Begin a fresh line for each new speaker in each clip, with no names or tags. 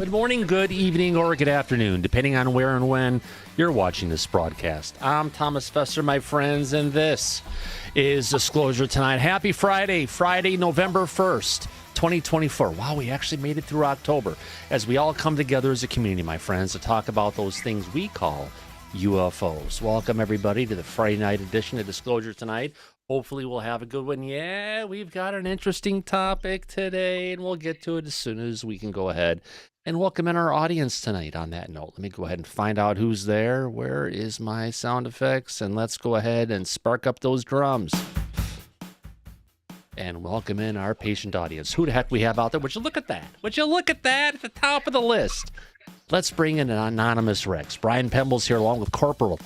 Good morning, good evening, or good afternoon, depending on where and when you're watching this broadcast. I'm Thomas Fessler, my friends, and this is Disclosure Tonight. Happy Friday, November 1st, 2024. Wow, we actually made it through October as we all come together as a community, my friends, to talk about those things we call UFOs. Welcome, everybody, to the Friday night edition of Disclosure Tonight. Hopefully we'll have a good one. Yeah, we've got an interesting topic today, and we'll get to it as soon as we can go ahead and welcome in our audience tonight. On that note, let me go ahead and find out who's there. Where is my sound effects? And let's go ahead and spark up those drums and welcome in our patient audience. Who the heck we have out there? Would you look at that? Would you look at that at the top of the list? Let's bring in an anonymous Rex. Brian Pemble's here along with Corporal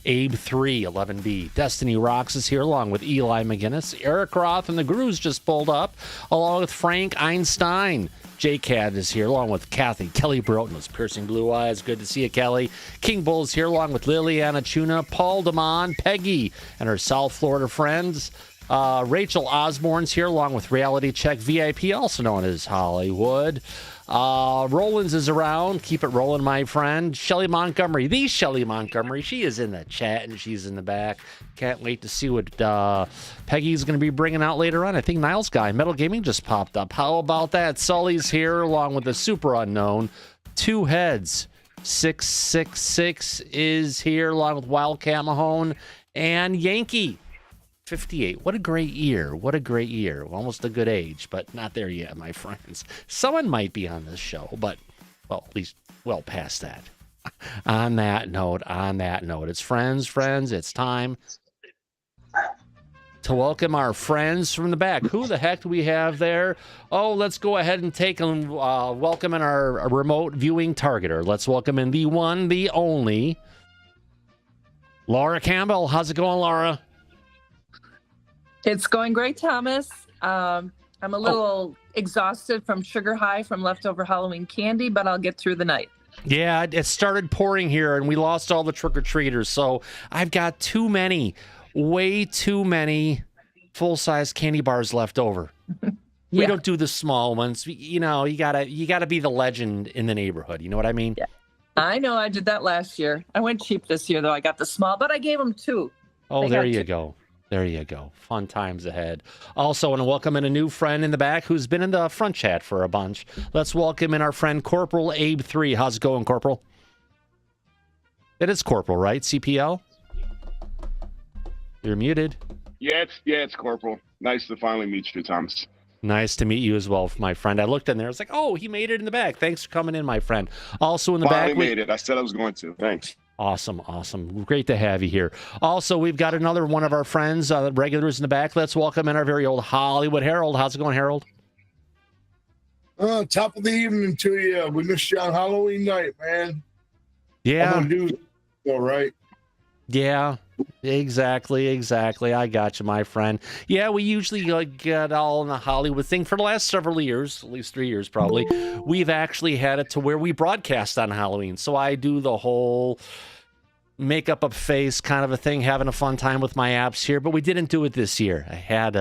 Abe 3, 11B. Destiny Rocks is here along with Eli McGinnis. Eric Roth and the Grooves just pulled up along with Frank Einstein. J-Cat is here along with Kathy. Kelly Broughton with piercing blue eyes. Good to see you, Kelly. King Bull's here along with Liliana Tuna, Paul Damon, Peggy, and her South Florida friends. Rachel Osborne's here along with Reality Check VIP, also known as Hollywood. Rollins is around. Keep it rolling, my friend. Shelly Montgomery, the Shelly Montgomery. She is in the chat and she's in the back. Can't wait to see what Peggy's going to be bringing out later on. I think Niles Guy, Metal Gaming, just popped up. How about that? Sully's here along with the super unknown Two Heads. 666 is here along with Wildcat Mahone and Yankee 58. What a great year. What a great year. Almost a good age, but not there yet, my friends. Someone might be on this show, but, well, at least well past that. On that note, it's friends, it's time to welcome our friends from the back. Who the heck do we have there? Oh, let's go ahead and take and welcome in our remote viewing targeter. Let's welcome in the one, the only, Laura Campbell. How's it going, Laura?
It's going great, Thomas. I'm a little exhausted from sugar high from leftover Halloween candy, but I'll get through the night.
Yeah, it started pouring here, and we lost all the trick-or-treaters, so I've got way too many full-size candy bars left over. We don't do the small ones. You know, you gotta be the legend in the neighborhood. You know what I mean?
Yeah, I know. I did that last year. I went cheap this year, though. I got the small, but I gave them two.
Oh, there you go. There you go. Fun times ahead. Also, I want to welcome in a new friend in the back who's been in the front chat for a bunch. Let's welcome in our friend Corporal Abe 3. How's it going, Corporal? It is Corporal, right? CPL? You're muted.
Yeah, it's Corporal. Nice to finally meet you, Thomas.
Nice to meet you as well, my friend. I looked in there. I was like, oh, he made it in the back. Thanks for coming in, my friend. Also in the back.
Finally made it. I said I was going to. Thanks.
Awesome. Great to have you here. Also, we've got another one of our friends, regulars in the back. Let's welcome in our very old Hollywood Harold. How's it going, Harold?
Top of the evening to you. We missed you on Halloween night, man.
Yeah.
I'm gonna do all right.
Yeah, exactly. I got you, my friend. Yeah, we usually get all in the Hollywood thing for the last several years, at least 3 years probably. We've actually had it to where we broadcast on Halloween. So I do the whole makeup up face kind of a thing, having a fun time with my apps here. But we didn't do it this year. I had,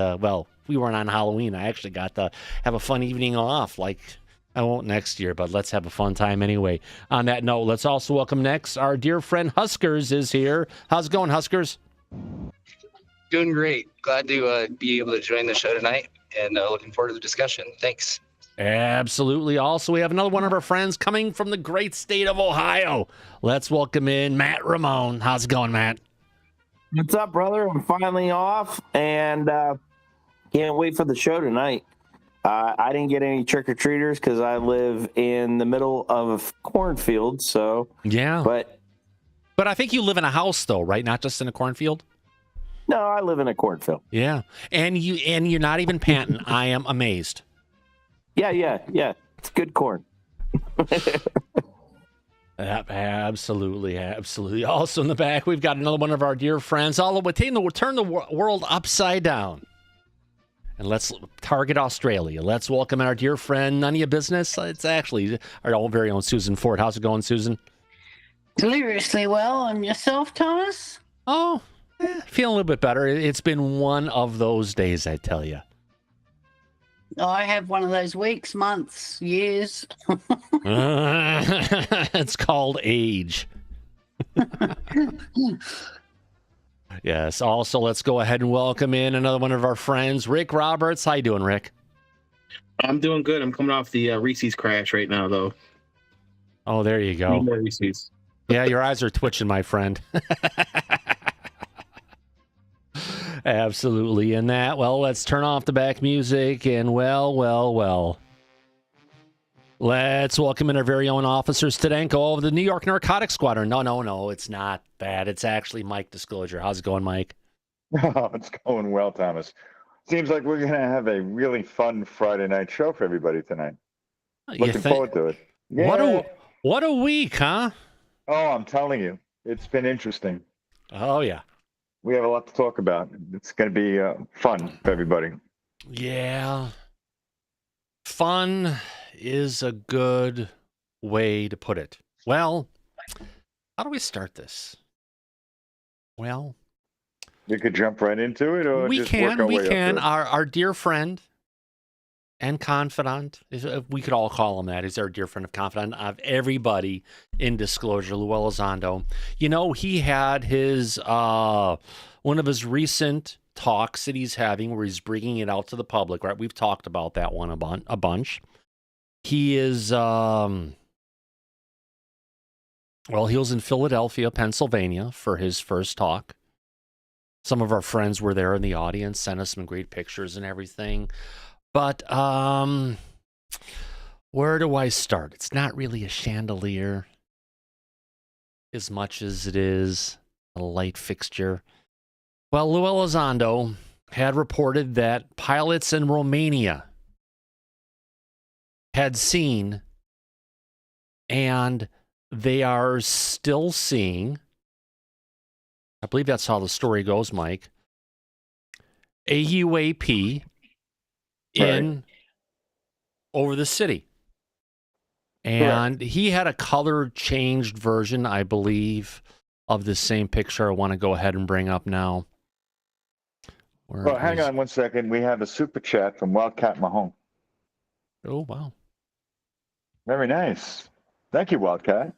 we weren't on Halloween. I actually got to have a fun evening off, like I won't next year, but let's have a fun time anyway. On that note, let's also welcome next our dear friend Huskers is here. How's it going, Huskers?
Doing great. Glad to be able to join the show tonight and looking forward to the discussion. Thanks.
Absolutely. Also, we have another one of our friends coming from the great state of Ohio. Let's welcome in Matt Ramone. How's it going, Matt?
What's up, brother? I'm finally off and can't wait for the show tonight. I didn't get any trick-or-treaters because I live in the middle of a cornfield, so...
Yeah. But I think you live in a house, though, right? Not just in a cornfield?
No, I live in a cornfield.
Yeah. And you're not even panting. I am amazed.
Yeah. It's good corn.
Absolutely. Also in the back, we've got another one of our dear friends. All the way, turn the world upside down. And let's target Australia. Let's welcome our dear friend, none of your business. It's actually our very own Susan Ford. How's it going, Susan?
Deliriously well. And yourself, Thomas?
Oh, feeling a little bit better. It's been one of those days, I tell you.
I have one of those weeks, months, years.
It's called age. Yes. Also, let's go ahead and welcome in another one of our friends, Rick Roberts. How you doing, Rick?
I'm doing good. I'm coming off the Reese's crash right now, though.
Oh, there you go.
Need more Reese's.
Yeah, your eyes are twitching, my friend. Absolutely. And that, well, let's turn off the back music and well. Let's welcome in our very own officer, Stadenko of the New York Narcotics Squadron. No, it's not that. It's actually Mike Disclosure. How's it going, Mike?
Oh, it's going well, Thomas. Seems like we're going to have a really fun Friday night show for everybody tonight. Looking forward to it. Yeah.
What a week, huh?
Oh, I'm telling you, it's been interesting.
Oh, yeah.
We have a lot to talk about. It's going to be fun for everybody.
Yeah. Fun is a good way to put it. Well, how do we start this? Well,
we could jump right into it, or
we
just
can.
work our
We
way
can.
up to it.
Our dear friend and confidant, we could all call him that. He's our dear friend and confidant of everybody in Disclosure, Lue Elizondo. You know, he had his one of his recent talks that he's having where he's bringing it out to the public, right? We've talked about that one a bunch. He is, well, he was in Philadelphia, Pennsylvania for his first talk. Some of our friends were there in the audience, sent us some great pictures and everything. But where do I start? It's not really a chandelier as much as it is a light fixture. Well, Lue Elizondo had reported that pilots in Romania had seen, and they are still seeing, I believe that's how the story goes, Mike, a UAP in over the city. And he had a color changed version, I believe, of the same picture I want to go ahead and bring up now.
Well, hang on one second. We have a super chat from Wildcat Mahone.
Oh, wow.
Very nice. Thank you, Wildcat.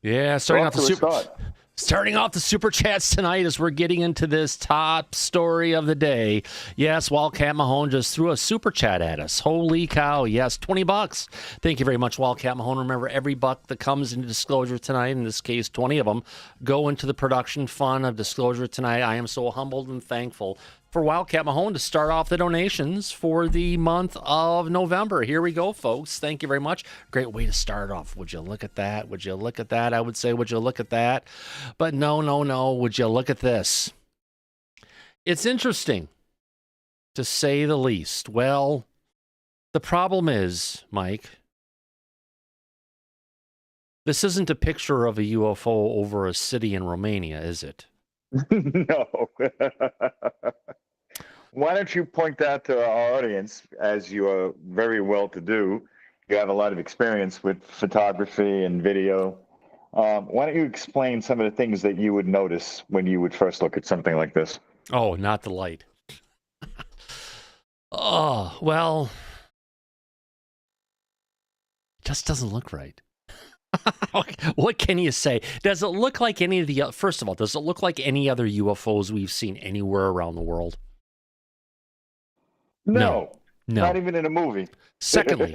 Yeah, starting off the super chats tonight as we're getting into this top story of the day. Yes, Wildcat Mahone just threw a super chat at us. Holy cow. Yes, $20. Thank you very much, Wildcat Mahone. Remember, every buck that comes into Disclosure tonight, in this case, 20 of them, go into the production fund of Disclosure tonight. I am so humbled and thankful for Wildcat Mahone to start off the donations for the month of November. Here we go, folks. Thank you very much. Great way to start off. Would you look at that? Would you look at that? I would say, would you look at that? But no. Would you look at this? It's interesting, to say the least. Well, the problem is, Mike, this isn't a picture of a UFO over a city in Romania, is it?
No. Why don't you point that to our audience, as you are very well to do? You have a lot of experience with photography and video. Why don't you explain some of the things that you would notice when you would first look at something like this?
Oh, not the light. Oh, well, it just doesn't look right. What can you say? Does it look like any of the, first of all, does it look like any other UFOs we've seen anywhere around the world?
No. Not even in a movie.
Secondly,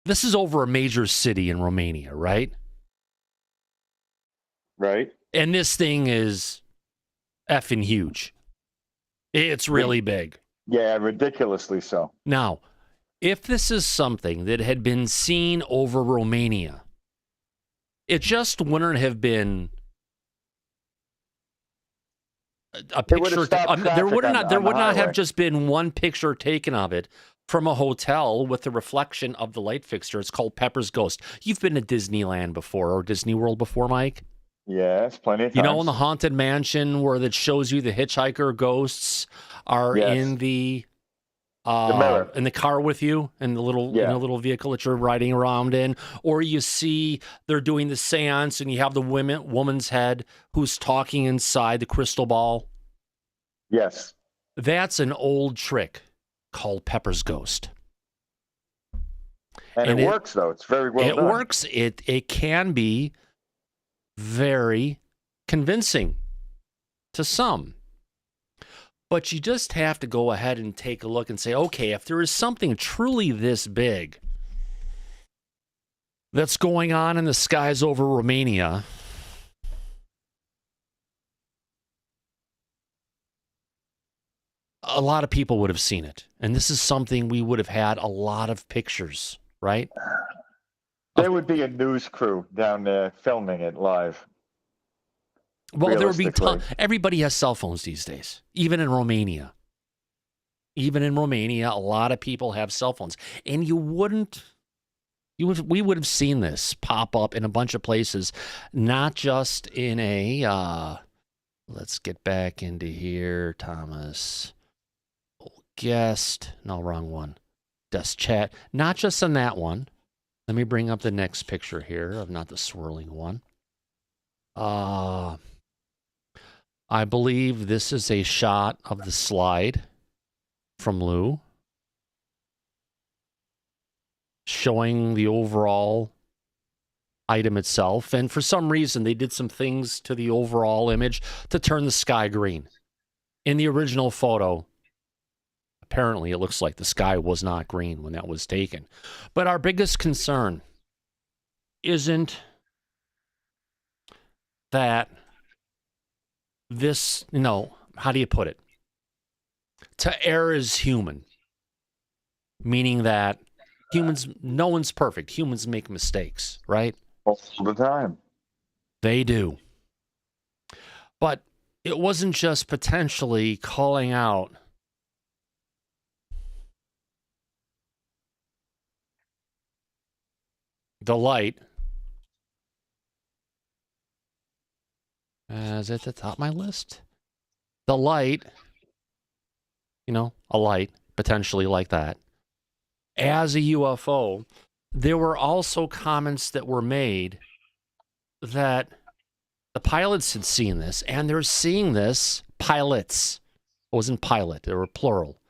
this is over a major city in Romania, right?
Right.
And this thing is effing huge. It's really big.
Yeah, ridiculously so.
Now, if this is something that had been seen over Romania, it just wouldn't have been a picture. There would not have just been one picture taken of it from a hotel with the reflection of the light fixture. It's called Pepper's Ghost. You've been to Disneyland before or Disney World before, Mike?
Yes, plenty of times.
You know, in the Haunted Mansion where that shows you the hitchhiker ghosts are in the mirror, in the car with you, in the little in a little vehicle that you're riding around in, or you see they're doing the seance and you have the woman's head who's talking inside the crystal ball.
Yes.
That's an old trick called Pepper's Ghost.
And it works, though. It's very well done.
It works. It can be very convincing to some. But you just have to go ahead and take a look and say, okay, if there is something truly this big that's going on in the skies over Romania, a lot of people would have seen it. And this is something we would have had a lot of pictures, right?
There would be a news crew down there filming it live.
Well, there would be everybody has cell phones these days, even in Romania. Even in Romania, a lot of people have cell phones. And we would have seen this pop up in a bunch of places, not just in a, let's get back into here, Thomas. Guest, no, wrong one. Desk chat, not just on that one. Let me bring up the next picture here of not the swirling one. I believe this is a shot of the slide from Lue, showing the overall item itself. And for some reason, they did some things to the overall image to turn the sky green. In the original photo, apparently it looks like the sky was not green when that was taken. But our biggest concern isn't that this, how do you put it? To err is human. Meaning that humans, no one's perfect. Humans make mistakes, right?
All the time.
They do. But it wasn't just potentially calling out the light. Is it at the top of my list? The light, a light, potentially like that, as a UFO. There were also comments that were made that the pilots had seen this, and they're seeing this, pilots. It wasn't pilot, they were plural.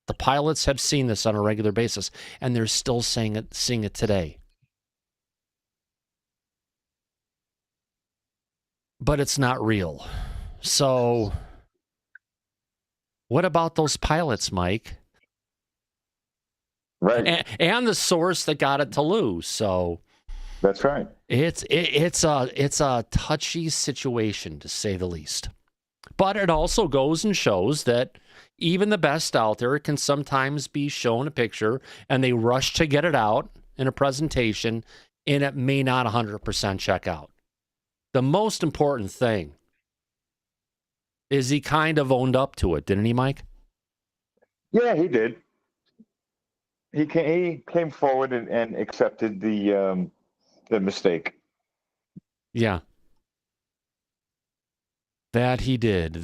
The pilots have seen this on a regular basis, and they're still seeing it today. But it's not real. So, what about those pilots, Mike?
Right.
And the source that got it to Lue. So
that's right.
It's a touchy situation, to say the least. But it also goes and shows that even the best out there can sometimes be shown a picture and they rush to get it out in a presentation, and it may not 100% check out. The most important thing is he kind of owned up to it, didn't he, Mike?
Yeah, he did. He came forward and accepted the mistake.
Yeah. That he did.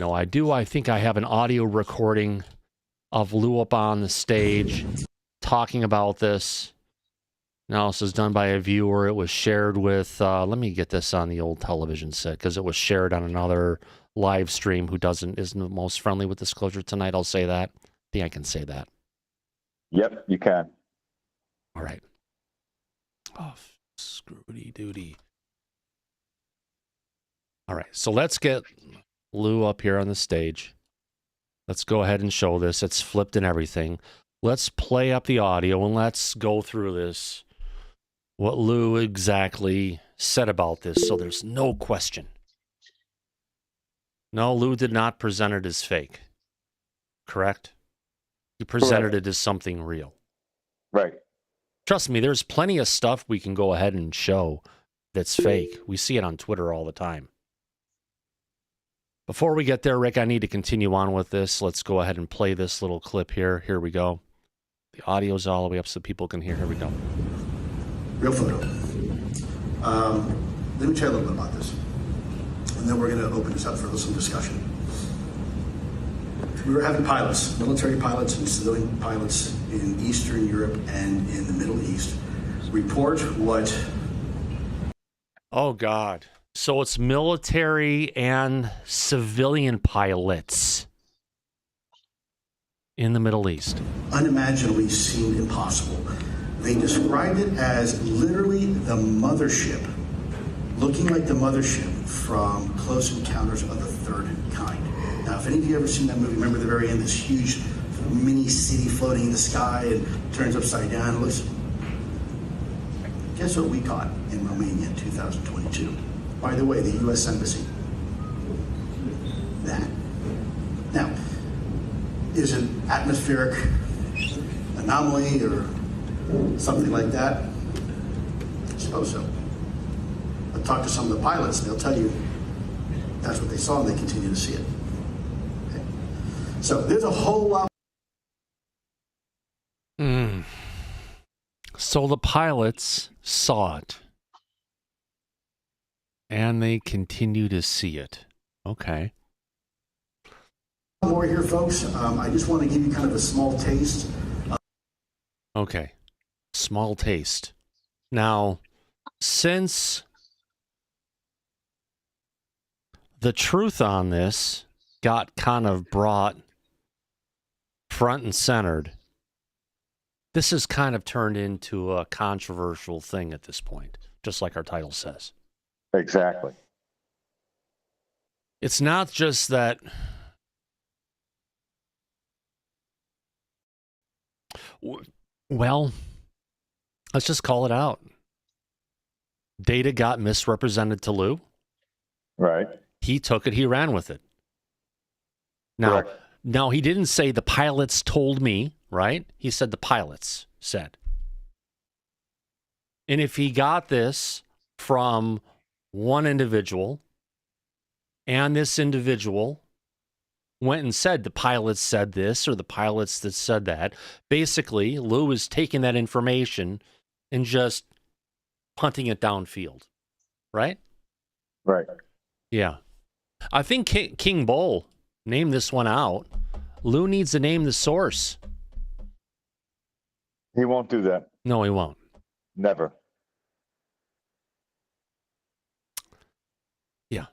No, I think I have an audio recording of Lue up on the stage talking about this. Now, this is done by a viewer. It was shared with, let me get this on the old television set, because it was shared on another live stream who isn't the most friendly with disclosure tonight. I'll say that. I think I can say that.
Yep, you can.
All right. Oh, screwy duty. All right, so let's get Lue up here on the stage. Let's go ahead and show this. It's flipped and everything. Let's play up the audio and let's go through this. What Lue exactly said about this, so there's no question. No, Lue did not present it as fake. Correct? He presented it as something real.
Right.
Trust me, there's plenty of stuff we can go ahead and show that's fake. We see it on Twitter all the time. Before we get there, Rick, I need to continue on with this. Let's go ahead and play this little clip here. Here we go. The audio's all the way up so people can hear. Here we go.
Real photo. Let me tell you a little bit about this. And then we're going to open this up for some discussion. We were having pilots, military pilots and civilian pilots in Eastern Europe and in the Middle East report what...
Oh, God. So it's military and civilian pilots. in the Middle East.
Unimaginably seemed impossible. They described it as literally the mothership, looking like the mothership from Close Encounters of the Third Kind. Now, if any of you ever seen that movie, remember the very end, this huge mini city floating in the sky and turns upside down. It looks. Guess what we caught in Romania in 2022? By the way, the U.S. Embassy. That. Now, is it atmospheric anomaly or something like that? I suppose so. I've talked to some of the pilots, and they'll tell you that's what they saw, and they continue to see it. Okay. So there's a whole lot.
So the pilots saw it, and they continue to see it. Okay.
More here, folks. I just want to give you kind of a small taste.
Okay. Small taste. Now, since the truth on this got kind of brought front and centered, this has kind of turned into a controversial thing at this point, just like our title says.
Exactly.
It's not just that well, let's just call it out. Data got misrepresented to Lue.
Right.
He took it, he ran with it. Now he didn't say the pilots told me, right? He said the pilots said. And if he got this from one individual, and this individual went and said the pilots said this or the pilots that said that, basically Lue is taking that information and just punting it downfield, right?
Right.
Yeah. I think King Bull named this one out. Lue needs to name the source.
He won't do that.
No, he won't.
Never.
Yeah.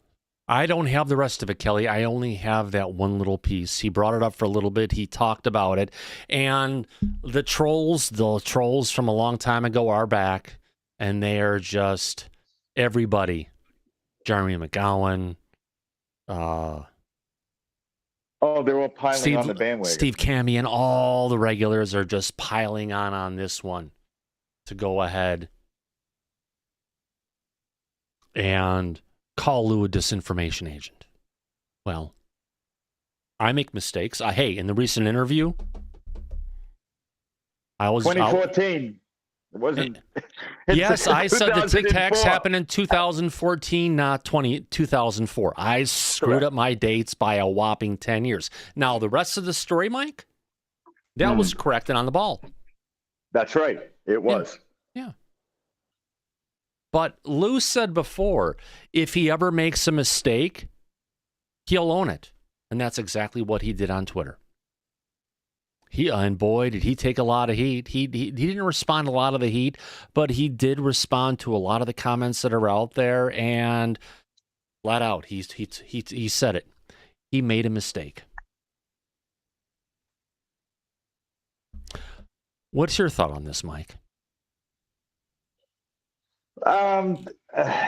I don't have the rest of it, Kelly. I only have that one little piece. He brought it up for a little bit. He talked about it. And the trolls from a long time ago are back. And they are just everybody. Jeremy McGowan.
Oh, they're all piling on the bandwagon.
Steve Camion, all the regulars are just piling on this one to go ahead and call Lue a disinformation agent. Well, I make mistakes. Hey, in the recent interview, I was
2014. It wasn't.
Yes, I said the Tic Tacs happened in 2014, not 2004. I screwed up my dates by a whopping 10 years. Now, the rest of the story, Mike, that was correct and on the ball.
That's right. It was.
Yeah. But Lue said before, if he ever makes a mistake, he'll own it. And that's exactly what he did on Twitter. And boy, did he take a lot of heat. He didn't respond to a lot of the heat, but he did respond to a lot of the comments that are out there, and flat out, he said it. He made a mistake. What's your thought on this, Mike?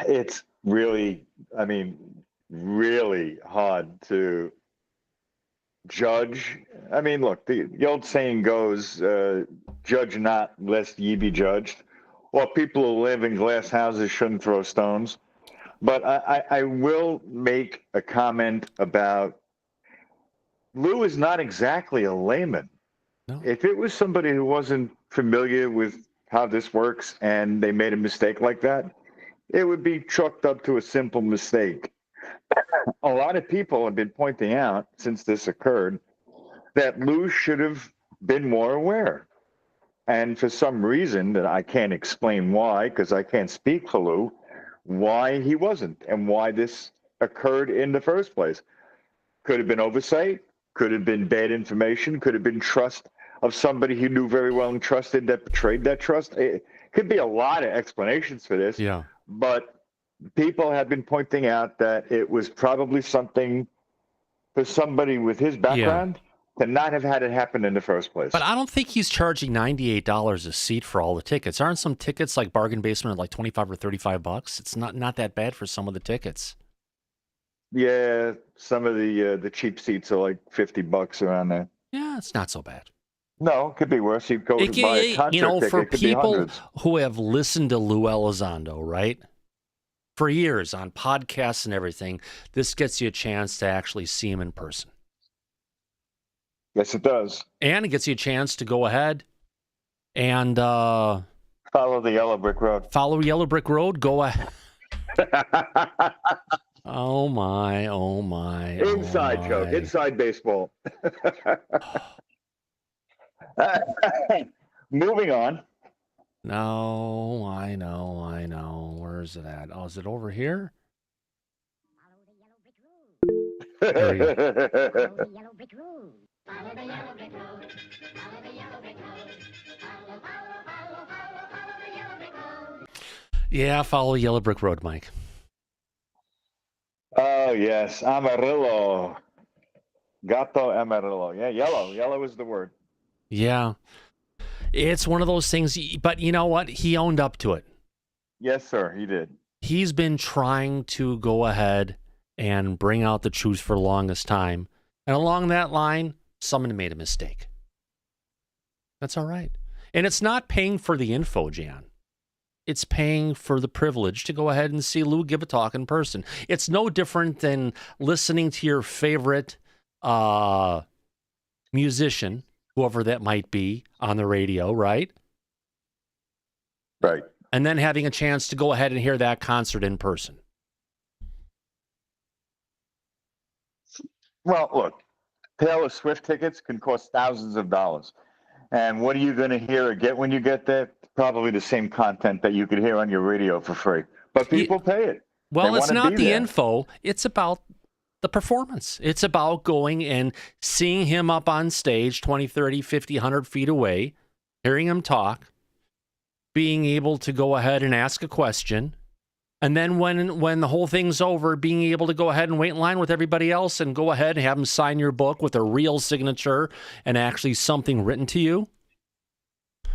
It's really hard to judge. I mean, look, the old saying goes, judge not lest ye be judged. Or people who live in glass houses shouldn't throw stones. But I will make a comment about Lue is not exactly a layman.
No.
If it was somebody who wasn't familiar with how this works and they made a mistake like that, it would be chalked up to a simple mistake. A lot of people have been pointing out since this occurred that Lue should have been more aware. And for some reason that I can't explain why, because I can't speak for Lue, why he wasn't and why this occurred in the first place. Could have been oversight, could have been bad information, could have been trust of somebody he knew very well and trusted that betrayed that trust. It could be a lot of explanations for this.
Yeah.
But people have been pointing out that it was probably something for somebody with his background to not have had it happen in the first place.
But I don't think he's charging $98 a seat for all the tickets. Aren't some tickets like Bargain Basement at like $25 or $35? It's not that bad for some of the tickets.
Yeah, some of the cheap seats are like $50 around there.
Yeah, it's not so bad.
No, it could be worse. You go to buy a concert ticket,
for
it could be
people
hundreds.
who have listened to Lue Elizondo, right, for years on podcasts and everything, this gets you a chance to actually see him in person.
Yes, it does.
And it gets you a chance to go ahead and
follow the yellow brick road.
Follow Yellow Brick Road. Go ahead. Oh my!
Inside joke. Inside baseball. Moving on.
No, I know. Where is it at? Oh, is it over here? There you go.
Follow the yellow brick road. Follow the yellow brick road. Follow the yellow brick road.
Yeah, follow Yellow Brick Road, Mike.
Oh, yes. Amarillo. Gato Amarillo. Yeah, yellow. Yellow is the word.
Yeah. It's one of those things, but you know what? He owned up to it.
Yes, sir, he did.
He's been trying to go ahead and bring out the truth for the longest time. And along that line, someone made a mistake. That's all right. And it's not paying for the info, Jan. It's paying for the privilege to go ahead and see Lou give a talk in person. It's no different than listening to your favorite musician, whoever that might be, on the radio, right?
Right.
And then having a chance to go ahead and hear that concert in person.
Well, look, Taylor Swift tickets can cost thousands of dollars. And what are you going to hear or get when you get there? Probably the same content that you could hear on your radio for free. But people pay it.
Well,
They
it's
wanna
not
be
the
there.
info. It's about the performance. It's about going and seeing him up on stage 20, 30, 50, 100 feet away, hearing him talk, being able to go ahead and ask a question, and then when the whole thing's over, being able to go ahead and wait in line with everybody else and go ahead and have him sign your book with a real signature and actually something written to you.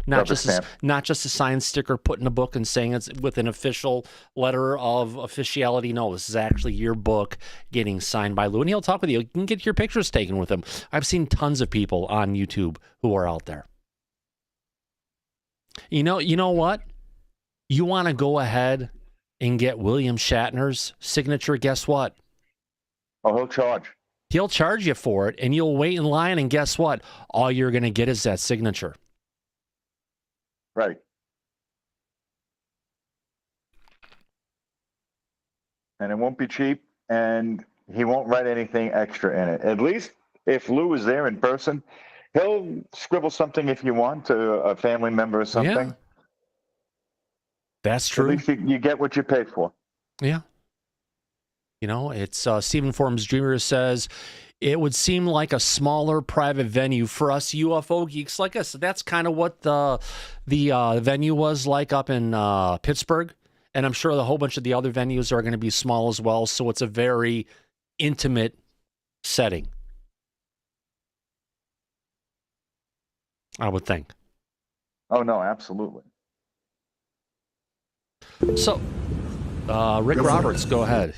Not just a signed sticker put in a book and saying it's with an official letter of officiality. No, this is actually your book getting signed by Lou. And he'll talk with you. You can get your pictures taken with him. I've seen tons of people on YouTube who are out there. You know what? You want to go ahead and get William Shatner's signature, guess what?
Oh, he'll charge.
He'll charge you for it, and you'll wait in line, and guess what? All you're going to get is that signature.
Right. And it won't be cheap, and he won't write anything extra in it. At least if Lou is there in person, he'll scribble something if you want to a family member or something.
Yeah. That's true.
At least you get what you pay for.
Yeah. You know, it's Stephen Form's Dreamer says, it would seem like a smaller private venue for us UFO geeks like us. That's kind of what the venue was like up in Pittsburgh. And I'm sure a whole bunch of the other venues are going to be small as well. So it's a very intimate setting, I would think.
Oh, no, absolutely.
So, Rick Roberts, go ahead.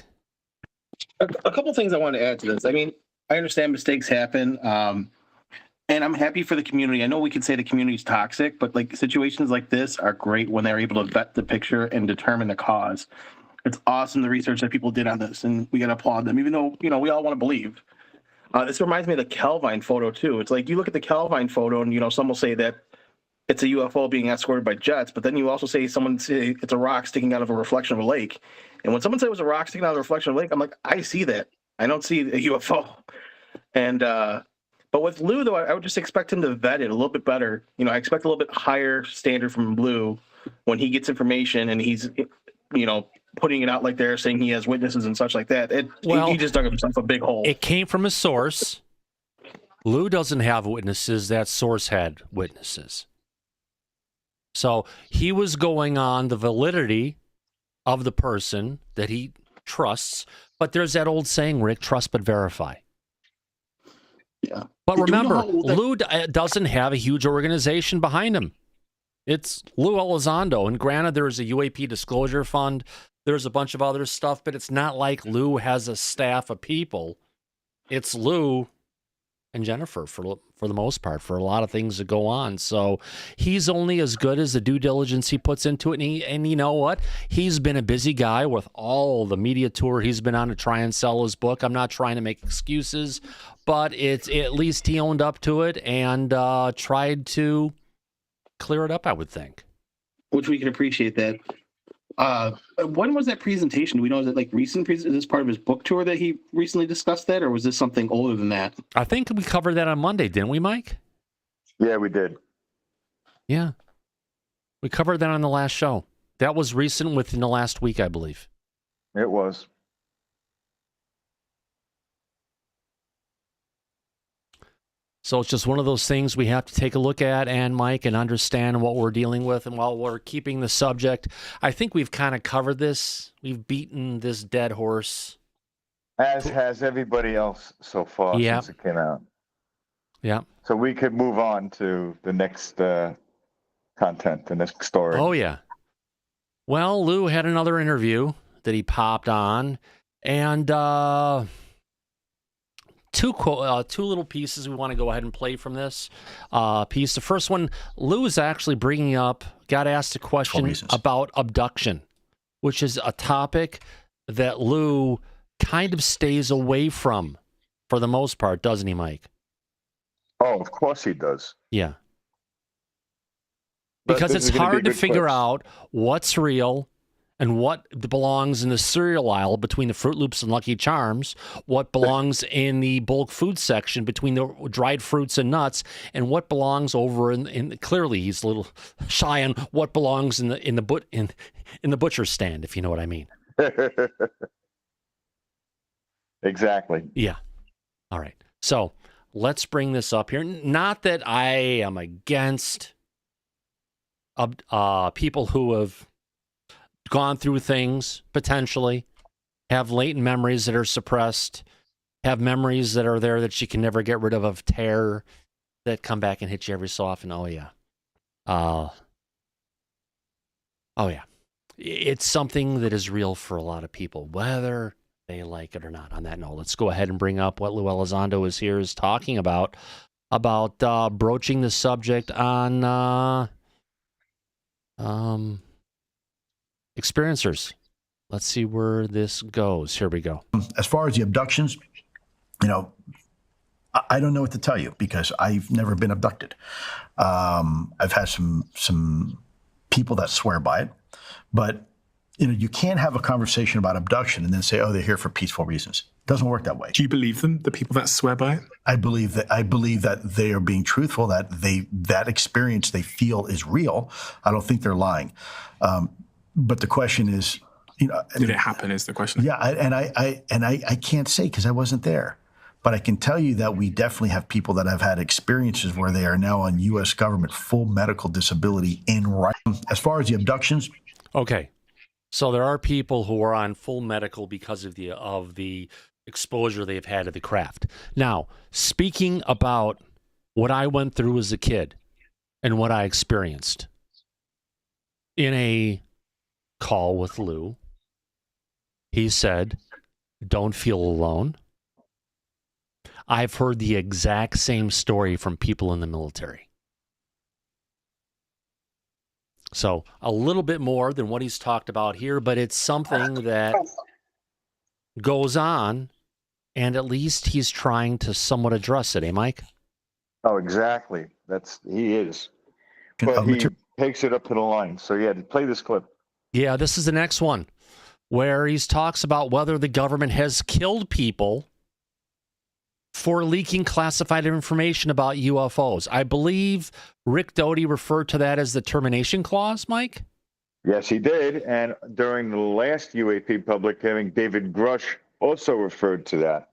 A couple things I want to add to this. I mean, I understand mistakes happen, and I'm happy for the community. I know we could say the community's toxic, but like situations like this are great when they're able to vet the picture and determine the cause. It's awesome the research that people did on this, and we got to applaud them, even though we all want to believe. This reminds me of the Kelvin photo too. It's like you look at the Kelvin photo, and some will say that it's a UFO being escorted by jets, but then you also someone say it's a rock sticking out of a reflection of a lake. And when someone said it was a rock sticking out of a reflection of a lake, I'm like, I see that. I don't see a UFO. And but with Lou, though, I would just expect him to vet it a little bit better. I expect a little bit higher standard from Lou when he gets information and he's, putting it out like they're saying he has witnesses and such like that. He just dug himself a big hole.
It came from a source. Lou doesn't have witnesses. That source had witnesses. So he was going on the validity of the person that he trusts. But there's that old saying, Rick, trust but verify.
Yeah.
But
Do we know
remember,
how old that-
Lue doesn't have a huge organization behind him. It's Lue Elizondo. And granted, there's a UAP disclosure fund. There's a bunch of other stuff, but it's not like Lue has a staff of people. It's Lue and Jennifer for the most part, for a lot of things that go on. So he's only as good as the due diligence he puts into it. And you know what? He's been a busy guy with all the media tour he's been on to try and sell his book. I'm not trying to make excuses, but it's at least he owned up to it and tried to clear it up, I would think.
Which we can appreciate that. When was that presentation? Do we know, is it like recent? Is this part of his book tour that he recently discussed that, or was this something older than that?
I think we covered that on Monday, didn't we, Mike?
Yeah, we did.
Yeah. We covered that on the last show. That was recent within the last week, I believe.
It was.
So it's just one of those things we have to take a look at, and Mike, and understand what we're dealing with. And while we're keeping the subject, I think we've kind of covered this. We've beaten this dead horse.
As has everybody else so far since it came out.
Yeah.
So we could move on to the next content, the next story.
Oh, yeah. Well, Lue had another interview that he popped on, and two little pieces we want to go ahead and play from this piece. The first one, Lue is actually bringing up, got asked a question about abduction, which is a topic that Lue kind of stays away from for the most part, doesn't he, Mike?
Oh, of course he does.
Yeah.
But
Because
this
it's
is gonna be
hard to
good
figure
clips.
out what's real and what belongs in the cereal aisle between the Fruit Loops and Lucky Charms, what belongs in the bulk food section between the dried fruits and nuts, and what belongs over in clearly he's a little shy on what belongs in the butcher stand, if you know what I mean.
Exactly.
Yeah. All right. So let's bring this up here. Not that I am against people who have gone through things, potentially, have latent memories that are suppressed, have memories that are there that you can never get rid of terror that come back and hit you every so often. Oh, yeah. Oh, yeah. It's something that is real for a lot of people, whether they like it or not. On that note, let's go ahead and bring up what Lue Elizondo is talking about broaching the subject on experiencers. Let's see where this goes. Here we go.
As far as the abductions, you know, I don't know what to tell you because I've never been abducted. I've had some people that swear by it, but you know, you can't have a conversation about abduction and then say, "Oh, they're here for peaceful reasons." It doesn't work that way.
Do you believe them, the people that swear by it?
I believe that they are being truthful. That experience they feel is real. I don't think they're lying. But the question is, you know,
Did it happen? Is the question?
Yeah, I can't say because I wasn't there. But I can tell you that we definitely have people that have had experiences where they are now on U.S. government full medical disability in writing. As far as the abductions,
okay, so there are people who are on full medical because of the exposure they've had to the craft. Now, speaking about what I went through as a kid and what I experienced in a call with Lue, he said, "Don't feel alone." I've heard the exact same story from people in the military. So a little bit more than what he's talked about here, but it's something that goes on, and at least he's trying to somewhat address it, eh, Mike?
Oh, exactly. He is. But he takes it up to the line. So yeah, play this clip.
Yeah, this is the next one where he talks about whether the government has killed people for leaking classified information about UFOs. I believe Rick Doty referred to that as the termination clause, Mike?
Yes, he did. And during the last UAP public hearing, David Grush also referred to that.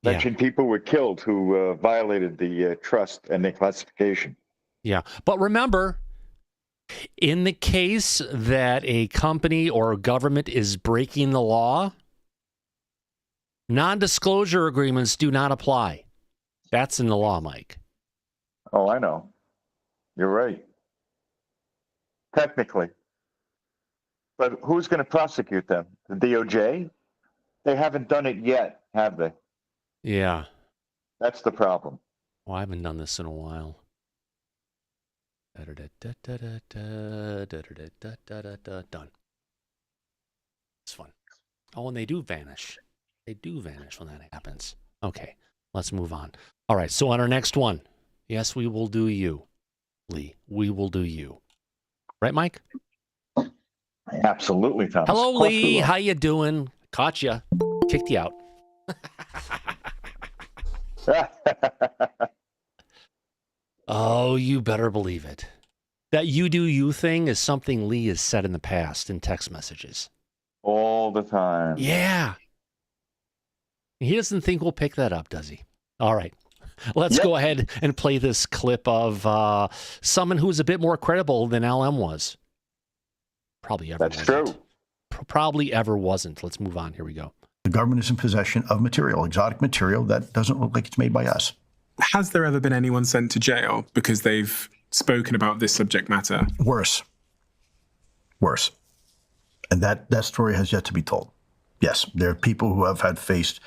Mentioned people were killed who violated the trust and the classification.
Yeah. But remember, in the case that a company or a government is breaking the law, Non-disclosure agreements do not apply. That's in the law, Mike.
Oh, I know. You're right. Technically. But who's going to prosecute them? The DOJ? They haven't done it yet, have they?
Yeah.
That's the problem.
Well, I haven't done this in a while. Done. It's fun. Oh, and they do vanish. They do vanish when that happens. Okay, let's move on. All right, so on our next one, yes, we will do you, Lee. We will do you. Right, Mike?
Absolutely, Thomas.
Hello, Lee. How you doing? Caught you. Kicked you out. Oh, you better believe it. That you do you thing is something Lee has said in the past in text messages.
All the time.
Yeah. He doesn't think we'll pick that up, does he? All right. Let's go ahead and play this clip of someone who's a bit more credible than LM was. Probably ever wasn't.
That's true.
Probably ever wasn't. Let's move on. Here we go.
The government is in possession of material, exotic material that doesn't look like it's made by us.
Has there ever been anyone sent to jail because they've spoken about this subject matter?
Worse. And that story has yet to be told. Yes, there are people who have had faced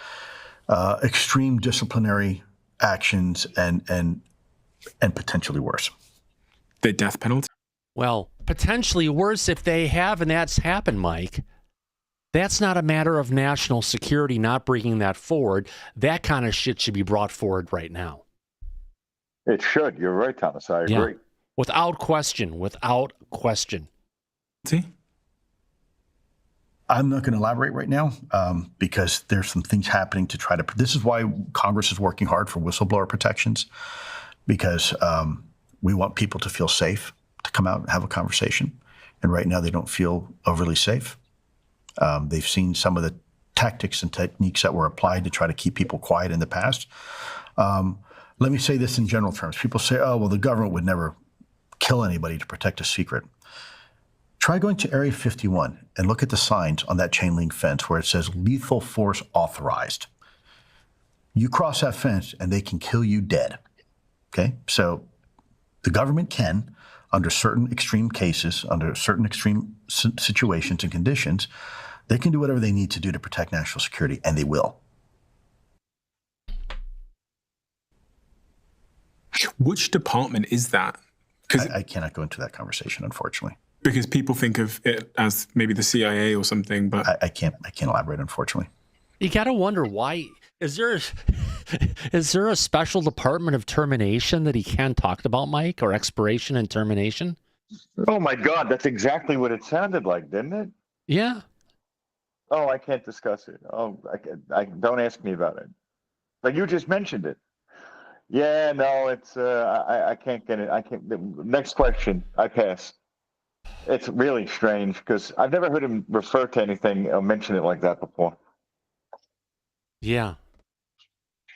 extreme disciplinary actions and potentially worse.
The death penalty?
Well, potentially worse if they have, and that's happened, Mike. That's not a matter of national security not bringing that forward. That kind of shit should be brought forward right now.
It should. You're right, Thomas. I agree.
Yeah. Without question.
See?
I'm not going to elaborate right now because there's some things happening to try to. This is why Congress is working hard for whistleblower protections, because we want people to feel safe to come out and have a conversation. And right now they don't feel overly safe. They've seen some of the tactics and techniques that were applied to try to keep people quiet in the past. Let me say this in general terms. People say, oh, well, the government would never kill anybody to protect a secret. Try going to Area 51 and look at the signs on that chain link fence where it says lethal force authorized. You cross that fence and they can kill you dead. Okay? So the government can, under certain extreme cases, under certain extreme situations and conditions, they can do whatever they need to do to protect national security, and they will.
Which department is that?
I cannot go into that conversation, unfortunately.
Because people think of it as maybe the CIA or something, but
I can't elaborate, unfortunately.
You got to wonder why. Is there a special department of termination that he can't talk about, Mike, or expiration and termination?
Oh my God, that's exactly what it sounded like, didn't it?
Yeah.
Oh, I can't discuss it. Oh, I don't ask me about it. Like you just mentioned it. Yeah, no, it's I can't get it. I can't. Next question, I pass. It's really strange because I've never heard him refer to anything or mention it like that before.
Yeah.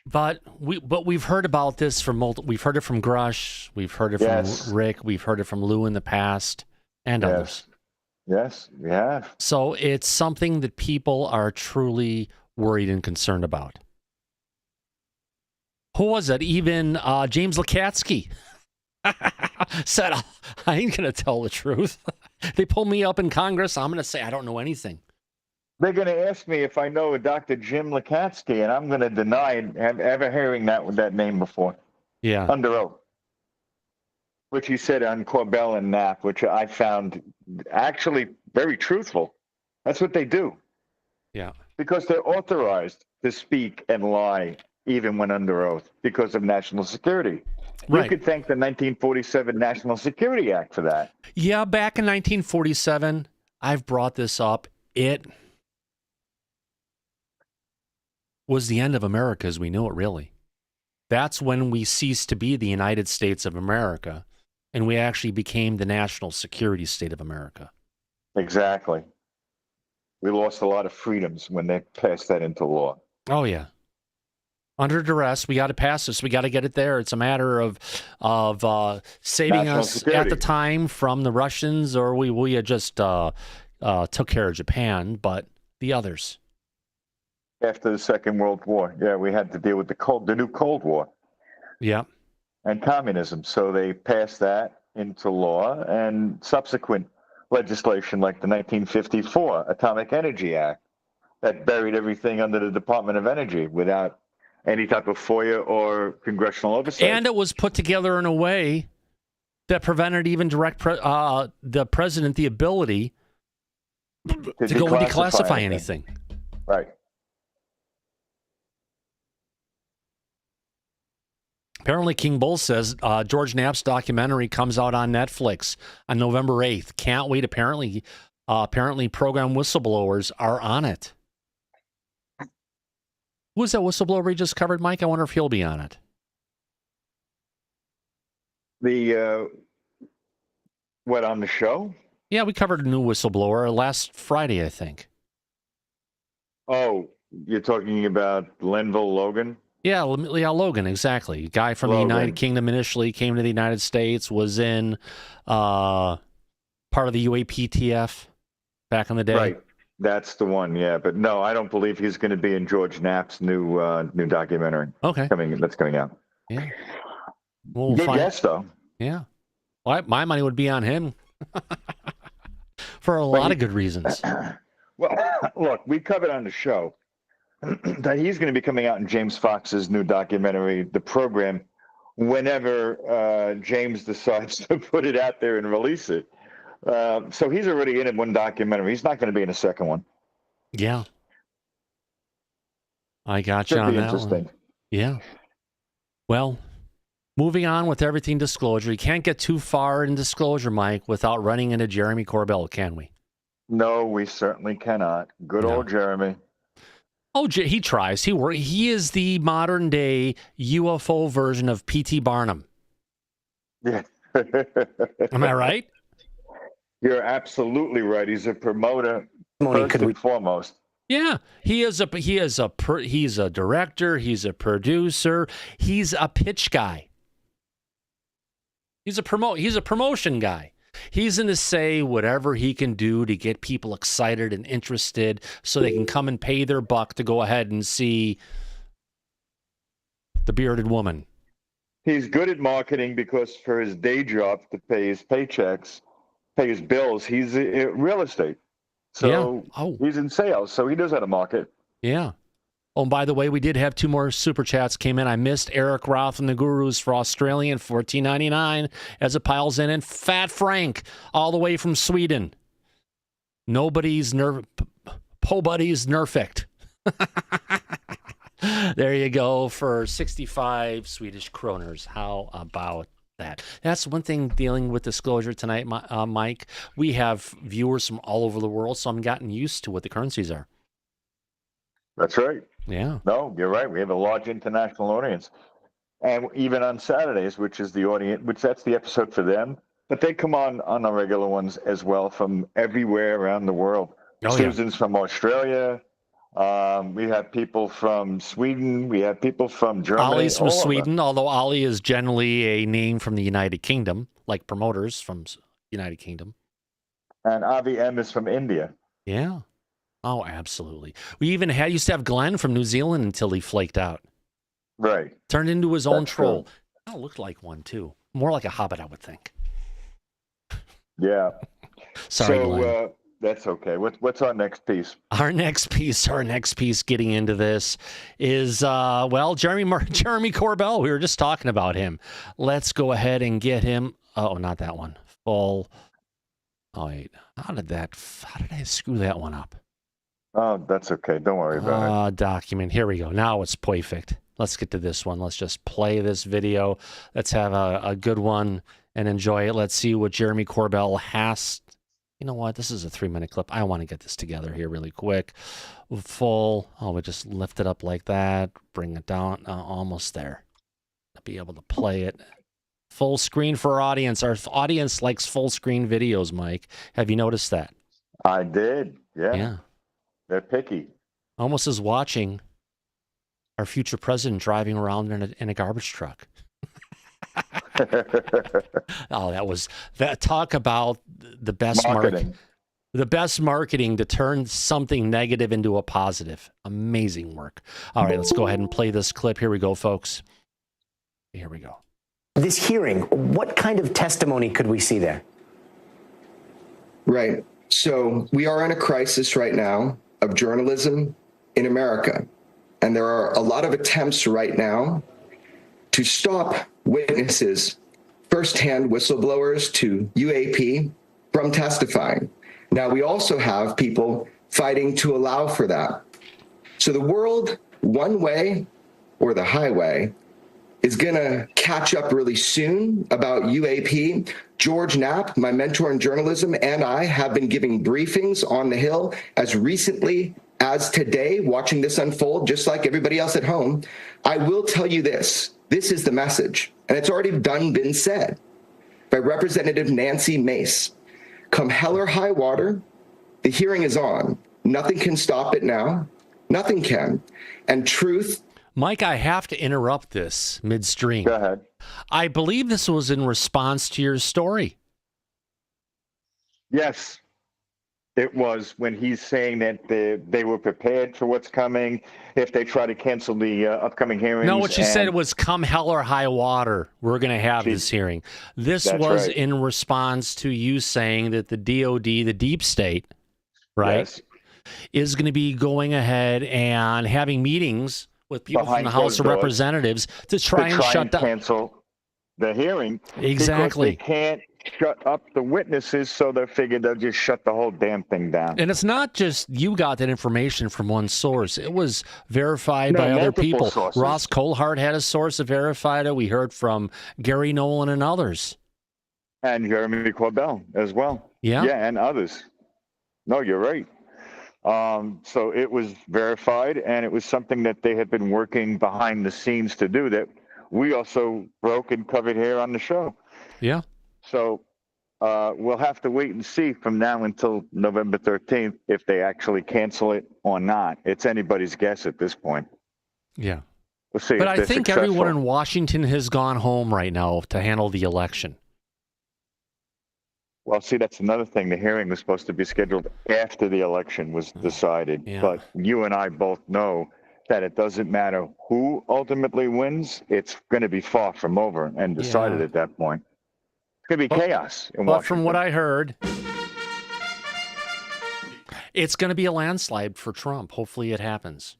But we've heard about this from we've heard it from Grush, we've heard it from Rick, we've heard it from Lou in the past, and others.
Yes, we have.
So it's something that people are truly worried and concerned about. Who was it? Even James Lukatsky said, I ain't going to tell the truth. They pull me up in Congress. I'm going to say I don't know anything.
They're going to ask me if I know a Dr. Jim Lukatsky, and I'm going to deny ever hearing that name before.
Yeah.
Under oath. Which he said on Corbell and Knapp, which I found actually very truthful. That's what they do.
Yeah.
Because they're authorized to speak and lie even when under oath because of national security.
Right.
You could thank the 1947 National Security Act for that.
Yeah, back in 1947, I've brought this up. It was the end of America as we know it, really. That's when we ceased to be the United States of America, and we actually became the national security state of America.
Exactly. We lost a lot of freedoms when they passed that into law.
Oh, yeah. Under duress, we got to pass this. We got to get it there. It's a matter of saving
National
us
security.
at the time from the Russians, or we had just took care of Japan, but the others.
after the Second World War. Yeah, we had to deal with the new Cold War.
Yeah.
And communism. So they passed that into law, and subsequent legislation like the 1954 Atomic Energy Act that buried everything under the Department of Energy without any type of FOIA or congressional oversight.
And it was put together in a way that prevented even the president the ability to go and declassify anything.
Right.
Apparently, King Bull says George Knapp's documentary comes out on Netflix on November 8th. Can't wait. Apparently, program whistleblowers are on it. Who was that whistleblower we just covered, Mike? I wonder if he'll be on it.
What, on the show?
Yeah, we covered a new whistleblower last Friday, I think.
Oh, you're talking about Linville Logan?
Yeah, Logan, exactly. Guy from the United Kingdom initially came to the United States, was in part of the UAPTF back in the day.
Right. That's the one, yeah. But no, I don't believe he's going to be in George Knapp's new documentary.
Okay.
That's coming out.
Yeah.
Good guess, though.
Yeah. Well, my money would be on him for a lot of good reasons.
Well, look, we covered on the show that he's going to be coming out in James Fox's new documentary, The Program, whenever James decides to put it out there and release it. So he's already in one documentary. He's not going to be in a second one.
Yeah. I got you on that one. Yeah. Well, moving on with everything disclosure. You can't get too far in disclosure, Mike, without running into Jeremy Corbell, can we?
No, we certainly cannot. Good old Jeremy.
Oh, he tries. He is the modern day UFO version of P.T. Barnum.
Yeah.
Am I right?
You're absolutely right. He's a promoter first and foremost.
Yeah, he's a director. He's a producer. He's a pitch guy. He's a promotion guy. He's going to say whatever he can do to get people excited and interested so they can come and pay their buck to go ahead and see the bearded woman.
He's good at marketing because for his day job to pay his paychecks, pay his bills, he's in real estate. So he's in sales, so he knows how to market.
Yeah. Oh, and by the way, we did have 2 more super chats came in. I missed Eric Roth and the Gurus for Australian, $14.99 as it piles in. And Fat Frank, all the way from Sweden. Nobody's Pobody's nerfect. There you go for 65 Swedish kroners. How about that? That's one thing dealing with disclosure tonight, Mike. We have viewers from all over the world, so I'm gotten used to what the currencies are.
That's right.
Yeah.
No, you're right. We have a large international audience. And even on Saturdays, which is the audience, which that's the episode for them, but they come on our regular ones as well from everywhere around the world. Susan's from Australia. We have people from Sweden. We have people from Germany.
Ollie's from Sweden, although Ollie is generally a name from the United Kingdom, like promoters from United Kingdom.
And Avi M is from India.
Yeah. Oh, absolutely. We even used to have Glenn from New Zealand until he flaked out.
Right.
Turned into his own troll. Kind of looked like one, too. More like a hobbit, I would think.
Yeah.
Sorry, Glenn.
That's okay. What's our next piece?
Our next piece getting into this is, Jeremy Corbell. We were just talking about him. Let's go ahead and get him. Oh, not that one. Full. Oh, wait. How did I screw that one up?
Oh, that's okay. Don't worry about it.
Document. Here we go. Now it's perfect. Let's get to this one. Let's just play this video. Let's have a good one and enjoy it. Let's see what Jeremy Corbell has. You know what? This is a 3-minute clip. I want to get this together here really quick. Full. Oh, we just lift it up like that. Bring it down. Almost there. I'll be able to play it. Full screen for our audience. Our audience likes full screen videos, Mike. Have you noticed that?
I did. Yeah.
Yeah.
They're picky.
Almost as watching our future president driving around in a garbage truck. Oh, that talk about the best marketing. The best marketing to turn something negative into a positive. Amazing work. All right, let's go ahead and play this clip. Here we go, folks. Here we go.
This hearing, what kind of testimony could we see there?
Right. So we are in a crisis right now of journalism in America. And there are a lot of attempts right now to stop witnesses, firsthand whistleblowers to UAP, from testifying. Now, we also have people fighting to allow for that. So the world, one way or the highway, is going to catch up really soon about UAP. George Knapp, my mentor in journalism, and I have been giving briefings on the Hill as recently as today, watching this unfold, just like everybody else at home. I will tell you this. This is the message, and it's already been said by Representative Nancy Mace. Come hell or high water, the hearing is on. Nothing can stop it now. Nothing can. And truth.
Mike, I have to interrupt this midstream.
Go ahead.
I believe this was in response to your story.
Yes, it was, when he's saying that they were prepared for what's coming if they try to cancel the upcoming hearings.
No, what you said was come hell or high water, we're going to have this hearing. This was
right.
in response to you saying that the DOD, the deep state, right,
Yes.
is going to be going ahead and having meetings with people
Behind
from the House of
closed doors
Representatives to try and shut down.
Cancel the hearing.
Exactly.
Because they can't shut up the witnesses, so they figured they'll just shut the whole damn thing down.
And it's not just you got that information from one source. It was verified
No,
by other
multiple
people.
sources.
Ross Coulthart had a source that verified it. We heard from Gary Nolan and others.
And Jeremy Corbell as well.
Yeah.
Yeah, and others. No, you're right. So it was verified, and it was something that they had been working behind the scenes to do that we also broke and covered here on the show.
Yeah.
So we'll have to wait and see from now until November 13th if they actually cancel it or not. It's anybody's guess at this point.
Yeah.
We'll see.
But
if
I
they're
think
successful.
everyone in Washington has gone home right now to handle the election.
Well, see, that's another thing. The hearing was supposed to be scheduled after the election was decided.
Yeah.
But you and I both know that it doesn't matter who ultimately wins. It's going to be far from over and decided at that point. It's going to be chaos in
But
Washington.
from what I heard, it's going to be a landslide for Trump. Hopefully it happens.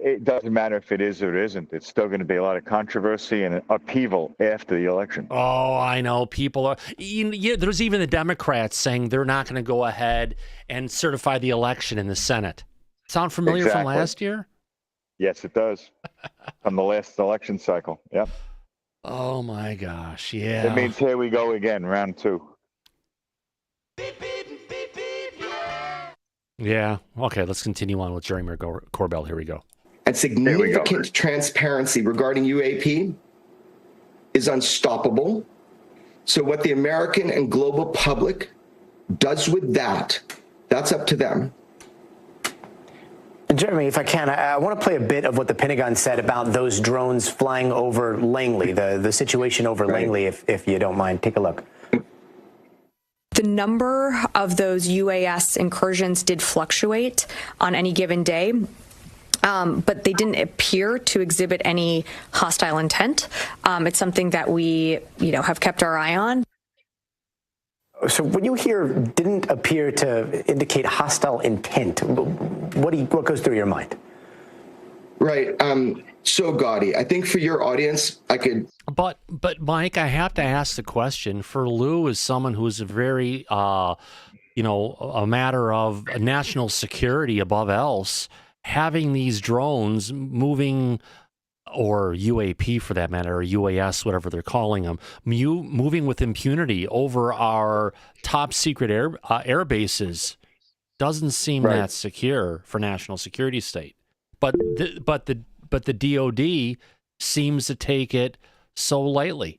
It doesn't matter if it is or it isn't. It's still going to be a lot of controversy and upheaval after the election.
Oh, I know. People are. There's even the Democrats saying they're not going to go ahead and certify the election in the Senate. Sound familiar from
Exactly.
last year?
Yes, it does. From the last election cycle. Yep.
Oh, my gosh. Yeah.
It means here we go again, round two.
Yeah. Okay, let's continue on with Jeremy Corbell. Here we go.
And significant transparency regarding UAP is unstoppable. So what the American and global public does with that, that's up to them.
Jeremy, if I can, I want to play a bit of what the Pentagon said about those drones flying over Langley, the situation over Langley, if you don't mind. Take a look.
The number of those UAS incursions did fluctuate on any given day. But they didn't appear to exhibit any hostile intent. It's something that we, have kept our eye on.
So when you hear didn't appear to indicate hostile intent, what goes through your mind?
Right. So gaudy. I think for your audience, I could.
But Mike, I have to ask the question. For Lue, as someone who is a very, a matter of national security above else, having these drones moving, or UAP for that matter, or UAS, whatever they're calling them, moving with impunity over our top secret air bases doesn't seem that secure for national security state. But the DOD seems to take it so lightly.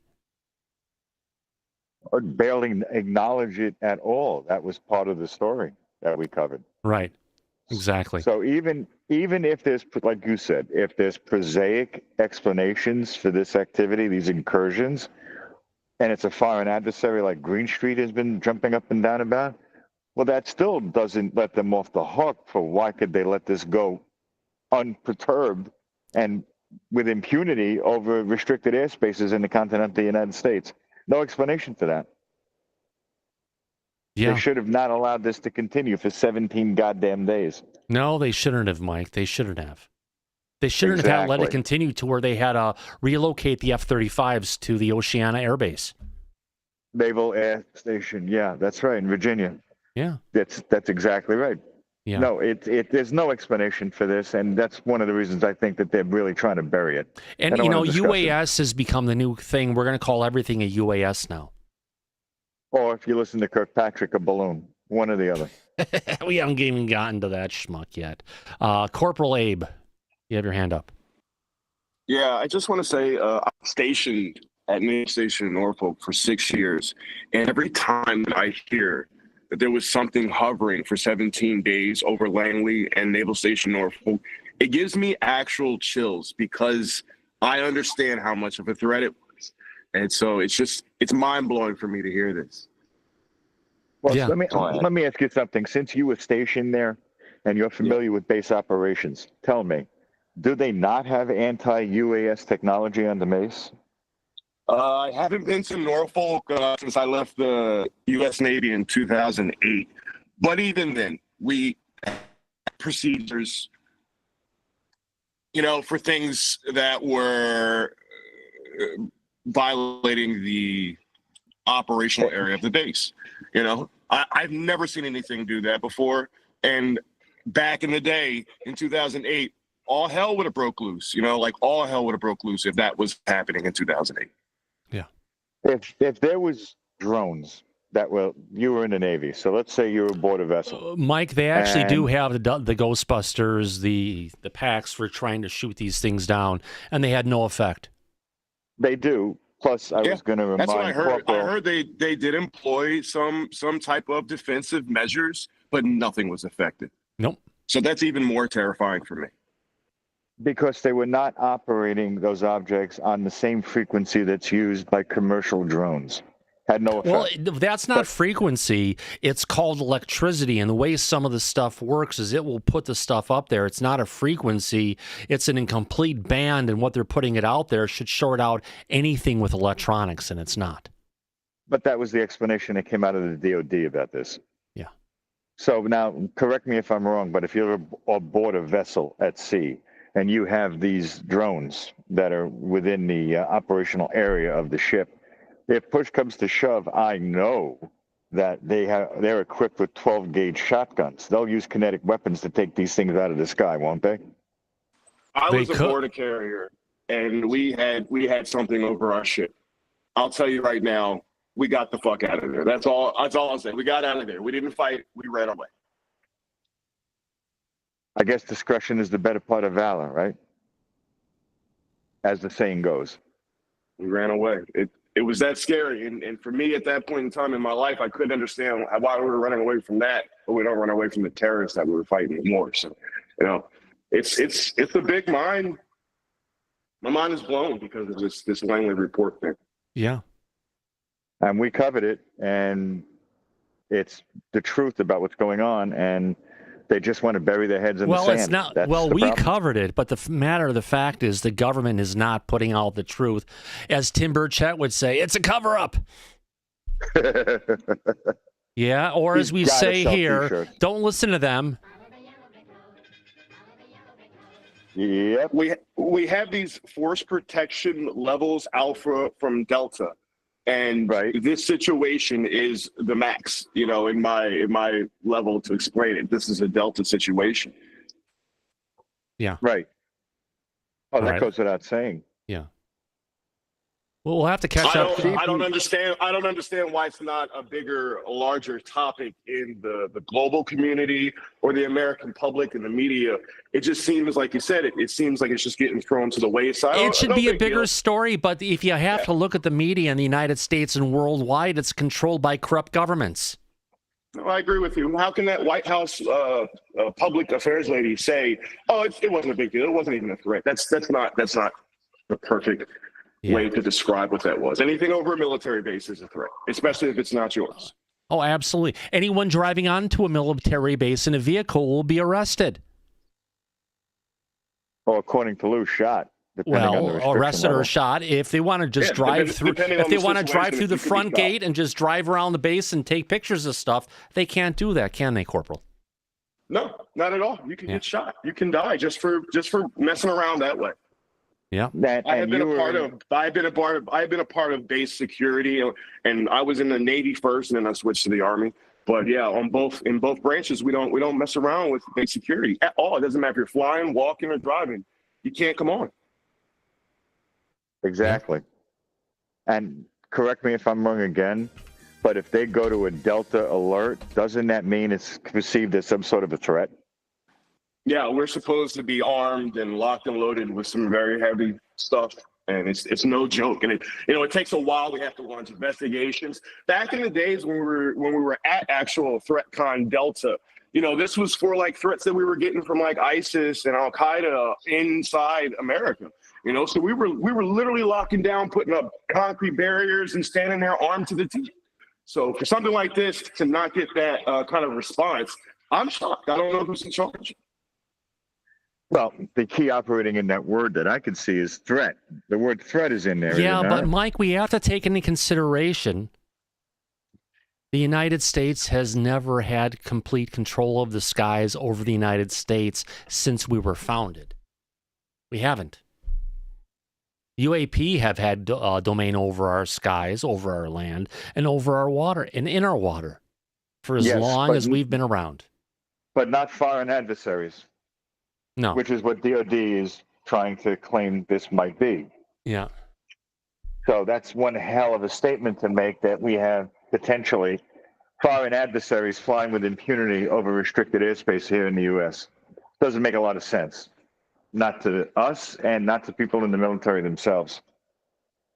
Or barely acknowledge it at all. That was part of the story that we covered.
Right. Exactly.
So even if there's, like you said, if there's prosaic explanations for this activity, these incursions, and it's a foreign adversary like Green Street has been jumping up and down about, Well, that still doesn't let them off the hook for why could they let this go unperturbed and with impunity over restricted airspaces in the continental United States. No explanation for that.
Yeah.
They should have not allowed this to continue for 17 goddamn days.
No, they shouldn't have, Mike. They shouldn't have. They shouldn't have had let it continue to where they had to relocate the F-35s to the Oceana Air Base.
Naval Air Station. Yeah, that's right, in Virginia.
Yeah.
That's exactly right.
Yeah.
No, there's no explanation for this, and that's one of the reasons I think that they're really trying to bury it.
And, UAS has become the new thing. We're going to call everything a UAS now.
Or if you listen to Kirkpatrick, a balloon. One or the other.
We haven't even gotten to that schmuck yet. Corporal Abe, you have your hand up.
Yeah, I just want to say I'm stationed at Naval Station in Norfolk for 6 years. And every time that I hear that there was something hovering for 17 days over Langley and Naval Station Norfolk, it gives me actual chills because I understand how much of a threat it was. And so it's mind-blowing for me to hear this.
Well, yeah. Let me ask you something. Since you were stationed there and you're familiar with base operations, tell me, do they not have anti-UAS technology on the base?
I haven't been to Norfolk since I left the U.S. Navy in 2008. But even then, we had procedures, for things that were violating the operational area of the base. I've never seen anything do that before. And back in the day, in 2008, all hell would have broke loose. All hell would have broke loose if that was happening in 2008.
Yeah.
If there was drones you were in the Navy, so let's say you were aboard a vessel.
Mike, they actually do have the Ghostbusters, the packs for trying to shoot these things down, and they had no effect.
They do. Plus, I was going to remind.
That's what I heard.
Corporal,
I heard they did employ some type of defensive measures, but nothing was effective.
Nope.
So that's even more terrifying for me.
Because they were not operating those objects on the same frequency that's used by commercial drones. Had no effect.
Well, that's not frequency. It's called electricity. And the way some of the stuff works is it will put the stuff up there. It's not a frequency. It's an incomplete band. And what they're putting it out there should short out anything with electronics, and it's not.
But that was the explanation that came out of the DOD about this.
Yeah.
So now, correct me if I'm wrong, but if you're aboard a vessel at sea and you have these drones that are within the operational area of the ship, if push comes to shove, I know that they're equipped with 12-gauge shotguns. They'll use kinetic weapons to take these things out of the sky, won't they?
I was aboard a carrier, and we had something over our ship. I'll tell you right now, we got the fuck out of there. That's all I'll say. We got out of there. We didn't fight. We ran away.
I guess discretion is the better part of valor, right? As the saying goes.
We ran away. It was that scary. And for me at that point in time in my life, I couldn't understand why we were running away from that, but we don't run away from the terrorists that we were fighting more. So, it's a big mind. My mind is blown because of this Langley report thing.
Yeah.
And we covered it, and it's the truth about what's going on, and they just want to bury their heads in the sand.
It's not. We covered it, but the matter of the fact is the government is not putting out the truth. As Tim Burchett would say, it's a cover-up. Yeah, or as we say here, don't listen to them.
Yep.
We have these force protection levels alpha from Delta. And this situation is the max, in my level to explain it. This is a Delta situation.
Yeah.
Right. Oh, that goes without saying.
Yeah. Well, we'll have to catch up.
I don't understand why it's not a bigger, larger topic in the global community or the American public and the media. It just seems like you said it seems like it's just getting thrown to the wayside.
It should be a bigger story, but if you have to look at the media in the United States and worldwide, it's controlled by corrupt governments.
No, I agree with you. How can that White House public affairs lady say, "Oh, it wasn't a big deal. It wasn't even a threat"? That's not the perfect way to describe what that was. Anything over a military base is a threat, especially if it's not yours.
Oh, absolutely. Anyone driving onto a military base in a vehicle will be arrested.
Well, according to Lou, shot. Depending on the
Well,
restriction
arrested
level.
or shot if they want to just
Yeah,
drive through.
depending
If
on
they
the
want to drive
situation,
through the
you could be
front
shot.
gate and just drive around the base and take pictures of stuff, they can't do that, can they, Corporal?
No, not at all. You can
Yeah.
get shot. You can die just for messing around that way.
Yeah.
I have been a part of base security, and I was in the Navy first, and then I switched to the Army. But yeah, in both branches, we don't mess around with base security at all. It doesn't matter if you're flying, walking, or driving. You can't come on.
Exactly. And correct me if I'm wrong again, but if they go to a Delta alert, doesn't that mean it's perceived as some sort of a threat?
Yeah, we're supposed to be armed and locked and loaded with some very heavy stuff, and it's no joke. And it takes a while. We have to launch investigations. Back in the days when we were at actual ThreatCon Delta, this was for like threats that we were getting from like ISIS and Al Qaeda inside America. So we were literally locking down, putting up concrete barriers and standing there armed to the teeth. So for something like this to not get that kind of response, I'm shocked. I don't know who's in charge.
Well, the key operating in that word that I could see is threat. The word threat is in there.
Yeah,
is it
but
not?
Mike, we have to take into consideration the United States has never had complete control of the skies over the United States since we were founded. We haven't. UAP have had domain over our skies, over our land, and over our water, and in our water for as long as we've been around.
But not foreign adversaries.
No.
Which is what DOD is trying to claim this might be.
Yeah.
So that's one hell of a statement to make, that we have potentially foreign adversaries flying with impunity over restricted airspace here in the U.S. Doesn't make a lot of sense. Not to us and not to people in the military themselves.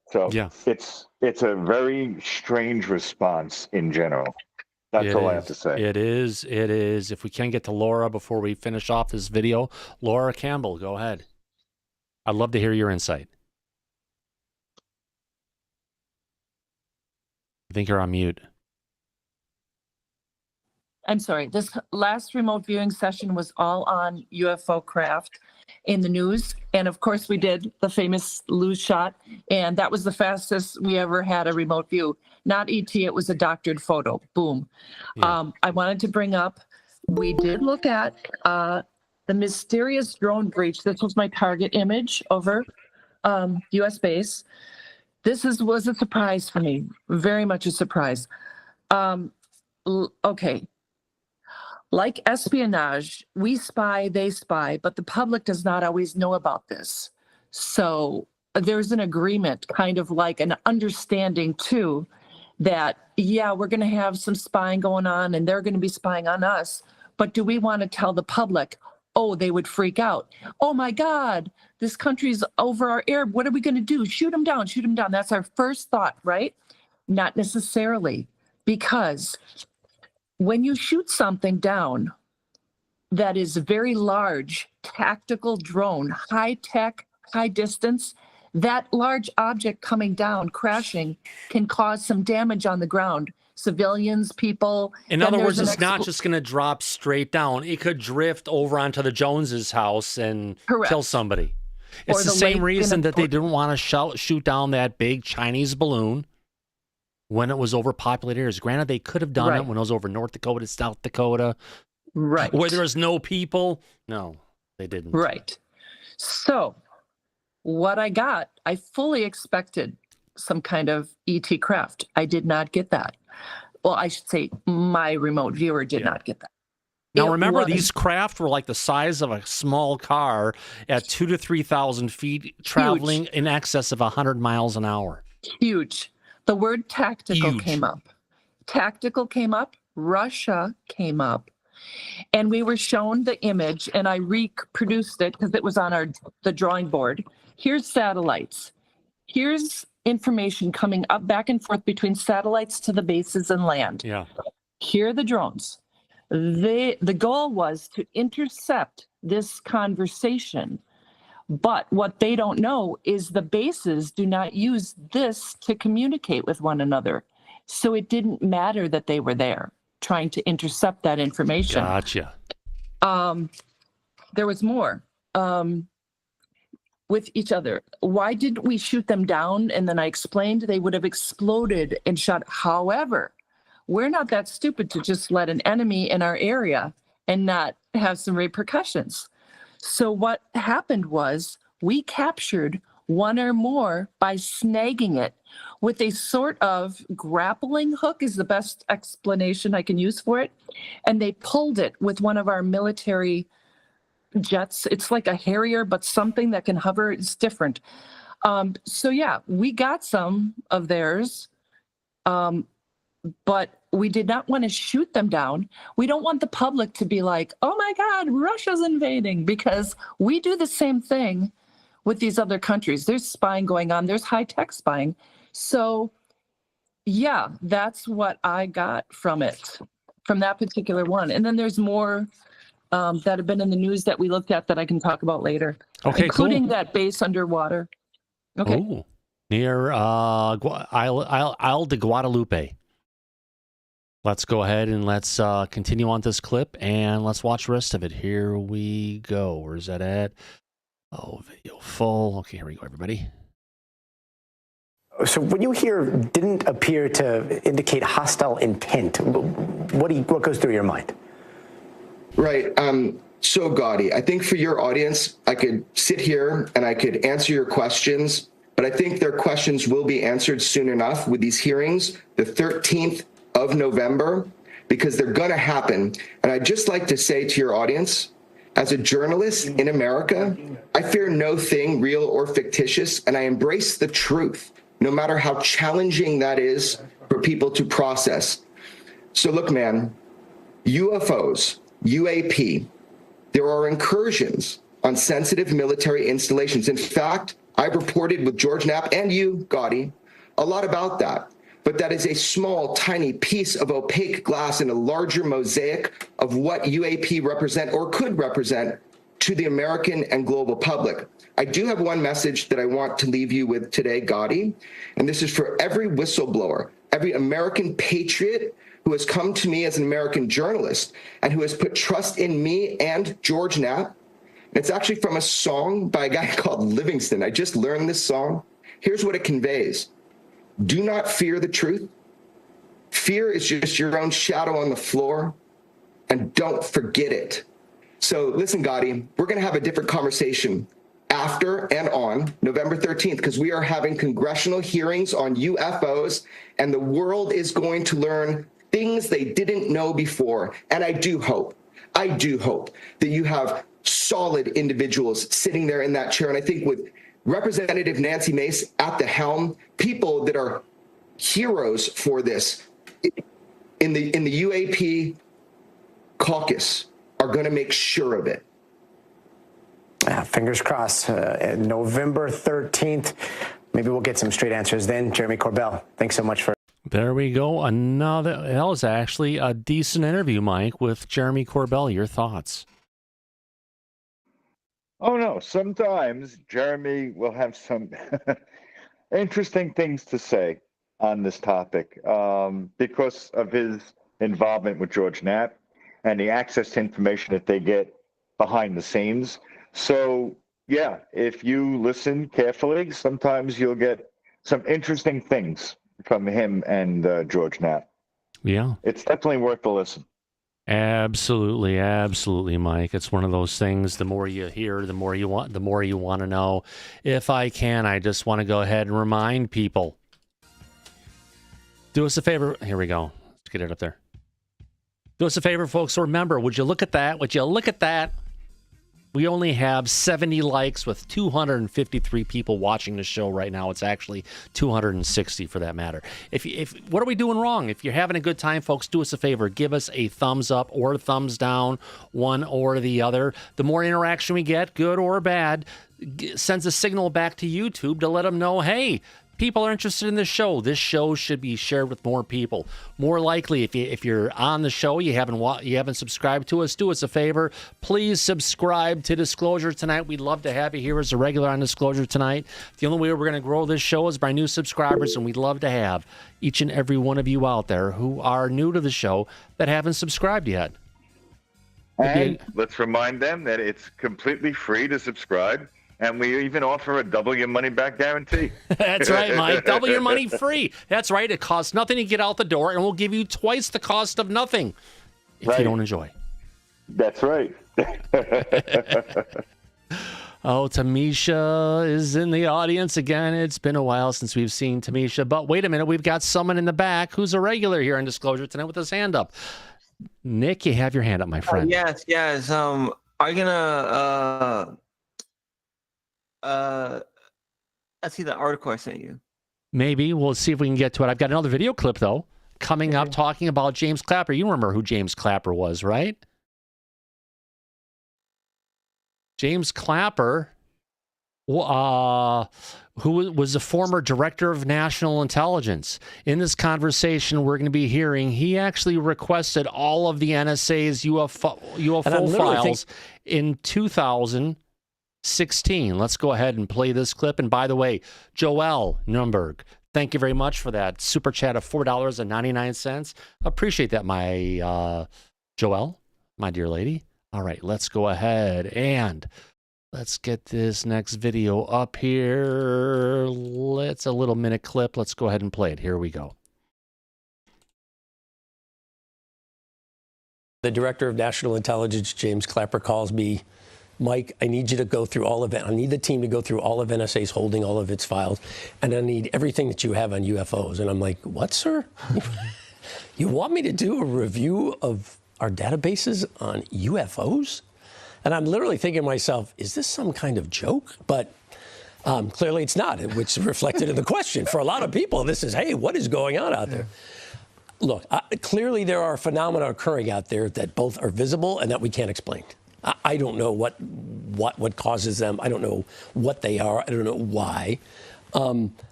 So
yeah.
it's a very strange response in general. That's all I have to say.
It is. If we can get to Laura before we finish off this video. Laura Campbell, go ahead. I'd love to hear your insight. I think you're on mute.
I'm sorry. This last remote viewing session was all on UFO craft in the news. And of course, we did the famous Lue shot. And that was the fastest we ever had a remote view. Not ET, it was a doctored photo. Boom.
Yeah.
I wanted to bring up, we did look at the mysterious drone breach. This was my target image over U.S. base. This was a surprise for me, very much a surprise. Okay. Like espionage, we spy, they spy, but the public does not always know about this. So there's an agreement, kind of like an understanding too, that, yeah, we're going to have some spying going on and they're going to be spying on us. But do we want to tell the public, oh, they would freak out. Oh my God, this country's over our air. What are we going to do? Shoot them down, shoot them down. That's our first thought, right? Not necessarily, because when you shoot something down that is a very large tactical drone, high tech, high distance, that large object coming down, crashing, can cause some damage on the ground. Civilians, people.
In other words, it's not just going to drop straight down. It could drift over onto the Joneses' house and kill somebody. It's the same reason that they didn't want to shoot down that big Chinese balloon when it was over populated areas. Granted, they could have done it when it was over North Dakota, South Dakota.
Right.
Where there was no people. No, they didn't.
Right. So what I got, I fully expected some kind of ET craft. I did not get that. Well, I should say my remote viewer did not get that.
Now, remember, these craft were like the size of a small car at 2,000 to 3,000 feet, traveling in excess of 100 miles an hour.
Huge. The word tactical came up. Tactical came up. Russia came up. And we were shown the image, and I reproduced it because it was on the drawing board. Here's satellites. Here's information coming up back and forth between satellites to the bases and land.
Yeah.
Here are the drones. The goal was to intercept this conversation. But what they don't know is the bases do not use this to communicate with one another. So it didn't matter that they were there trying to intercept that information.
Gotcha.
There was more with each other. Why didn't we shoot them down? And then I explained they would have exploded and shot. However, we're not that stupid to just let an enemy in our area and not have some repercussions. So what happened was we captured one or more by snagging it with a sort of grappling hook is the best explanation I can use for it. And they pulled it with one of our military jets. It's like a Harrier, but something that can hover. It's different. So yeah, we got some of theirs, but we did not want to shoot them down. We don't want the public to be like, oh my God, Russia's invading, because we do the same thing with these other countries. There's spying going on. There's high-tech spying. So yeah, that's what I got from it, from that particular one. And then there's more that have been in the news that we looked at that I can talk about later.
Okay,
including
cool.
that base underwater. Okay.
Ooh, near Isle de Guadalupe. Let's go ahead and let's continue on this clip and let's watch the rest of it. Here we go. Where's that at? Oh, video full. Okay, here we go, everybody.
So when you hear didn't appear to indicate hostile intent, what goes through your mind?
Right. So Gaudy, I think for your audience, I could sit here and I could answer your questions, but I think their questions will be answered soon enough with these hearings, the 13th of November, because they're going to happen. And I'd just like to say to your audience, as a journalist in America, I fear no thing real or fictitious, and I embrace the truth, no matter how challenging that is for people to process. So look, man, UFOs, UAP, there are incursions on sensitive military installations. In fact, I've reported with George Knapp and you, Gaudy, a lot about that. But that is a small, tiny piece of opaque glass in a larger mosaic of what UAP represent or could represent to the American and global public. I do have one message that I want to leave you with today, Gaudy, and this is for every whistleblower, every American patriot who has come to me as an American journalist and who has put trust in me and George Knapp. It's actually from a song by a guy called Livingston. I just learned this song. Here's what it conveys. Do not fear the truth. Fear is just your own shadow on the floor, and don't forget it. So listen, Gaudy, we're going to have a different conversation after and on November 13th, because we are having congressional hearings on UFOs, and the world is going to learn things they didn't know before. And I do hope that you have solid individuals sitting there in that chair. And I think with Representative Nancy Mace at the helm, people that are heroes for this in the UAP caucus are going to make sure of it.
Fingers crossed. November 13th. Maybe we'll get some straight answers then. Jeremy Corbell, thanks so much for.
There we go. That was actually a decent interview, Mike, with Jeremy Corbell. Your thoughts?
Oh, no. Sometimes Jeremy will have some interesting things to say on this topic because of his involvement with George Knapp and the access to information that they get behind the scenes. So, yeah, if you listen carefully, sometimes you'll get some interesting things from him and George Knapp.
Yeah.
It's definitely worth the listen.
Absolutely, absolutely, Mike. It's one of those things. The more you hear, the more you want to know. If I can, I just want to go ahead and remind people. Do us a favor. Here we go. Let's get it up there. Do us a favor, folks. Remember, would you look at that? Would you look at that? We only have 70 likes with 253 people watching the show right now. It's actually 260 for that matter. If what are we doing wrong? If you're having a good time, folks, do us a favor. Give us a thumbs up or a thumbs down, one or the other. The more interaction we get, good or bad, sends a signal back to YouTube to let them know, hey, people are interested in this show should be shared with more people. More likely, if you're on the show, you haven't subscribed to us, do us a favor. Please subscribe to Disclosure Tonight. We'd love to have you here as a regular on Disclosure Tonight. The only way we're going to grow this show is by new subscribers, and we'd love to have each and every one of you out there who are new to the show that haven't subscribed yet.
And let's remind them that it's completely free to subscribe, and we even offer a double your money back guarantee.
That's right, Mike. Double your money free. That's right. It costs nothing to get out the door, and we'll give you twice the cost of nothing if you don't enjoy.
That's right.
Oh, Tamisha is in the audience again. It's been a while since we've seen Tamisha. But wait a minute. We've got someone in the back who's a regular here on Disclosure Tonight with his hand up. Nick, you have your hand up, my friend.
Yes. Are you gonna let's see the article I sent you.
Maybe. We'll see if we can get to it. I've got another video clip, though, coming up talking about James Clapper. You remember who James Clapper was, right? James Clapper, who was a former director of national intelligence. In this conversation we're going to be hearing, he actually requested all of the NSA's UFO files in 2016. Let's go ahead and play this clip. And by the way, Joelle Nuremberg, thank you very much for that super chat of $4.99. Appreciate that, my Joelle, my dear lady. All right, let's go ahead and let's get this next video up here. It's a little minute clip. Let's go ahead and play it. Here we go.
The director of national intelligence, James Clapper, calls me, Mike, I need you to go through all of it. I need the team to go through all of NSA's holding all of its files, and I need everything that you have on UFOs. And I'm like, what, sir? You want me to do a review of our databases on UFOs? And I'm literally thinking to myself, is this some kind of joke? But clearly it's not, which is reflected in the question. For a lot of people, this is, hey, what is going on out there? Look, clearly there are phenomena occurring out there that both are visible and that we can't explain. I don't know what causes them. I don't know what they are. I don't know why.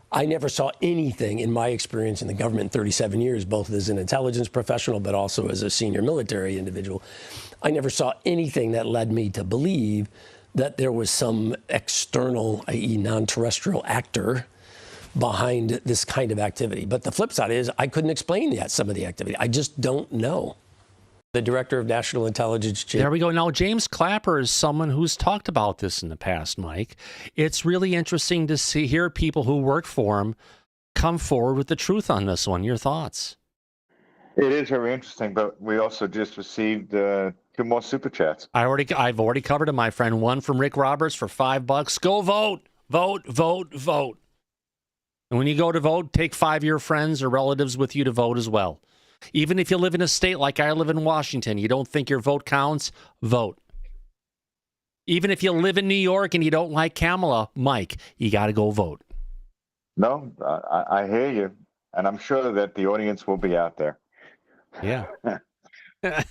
I never saw anything in my experience in the government in 37 years, both as an intelligence professional, but also as a senior military individual. I never saw anything that led me to believe that there was some external, i.e. non-terrestrial actor behind this kind of activity. But the flip side is I couldn't explain yet some of the activity. I just don't know. The director of national intelligence.
There we go. Now, James Clapper is someone who's talked about this in the past, Mike. It's really interesting to hear people who work for him come forward with the truth on this one. Your thoughts?
It is very interesting, but we also just received 2 more super chats.
I've already covered it, my friend. One from Rick Roberts for $5. Go vote, vote, vote, vote. And when you go to vote, take 5 of your friends or relatives with you to vote as well. Even if you live in a state like I live in Washington, you don't think your vote counts, vote. Even if you live in New York and you don't like Kamala, Mike, you got to go vote.
No, I hear you. And I'm sure that the audience will be out there.
Yeah.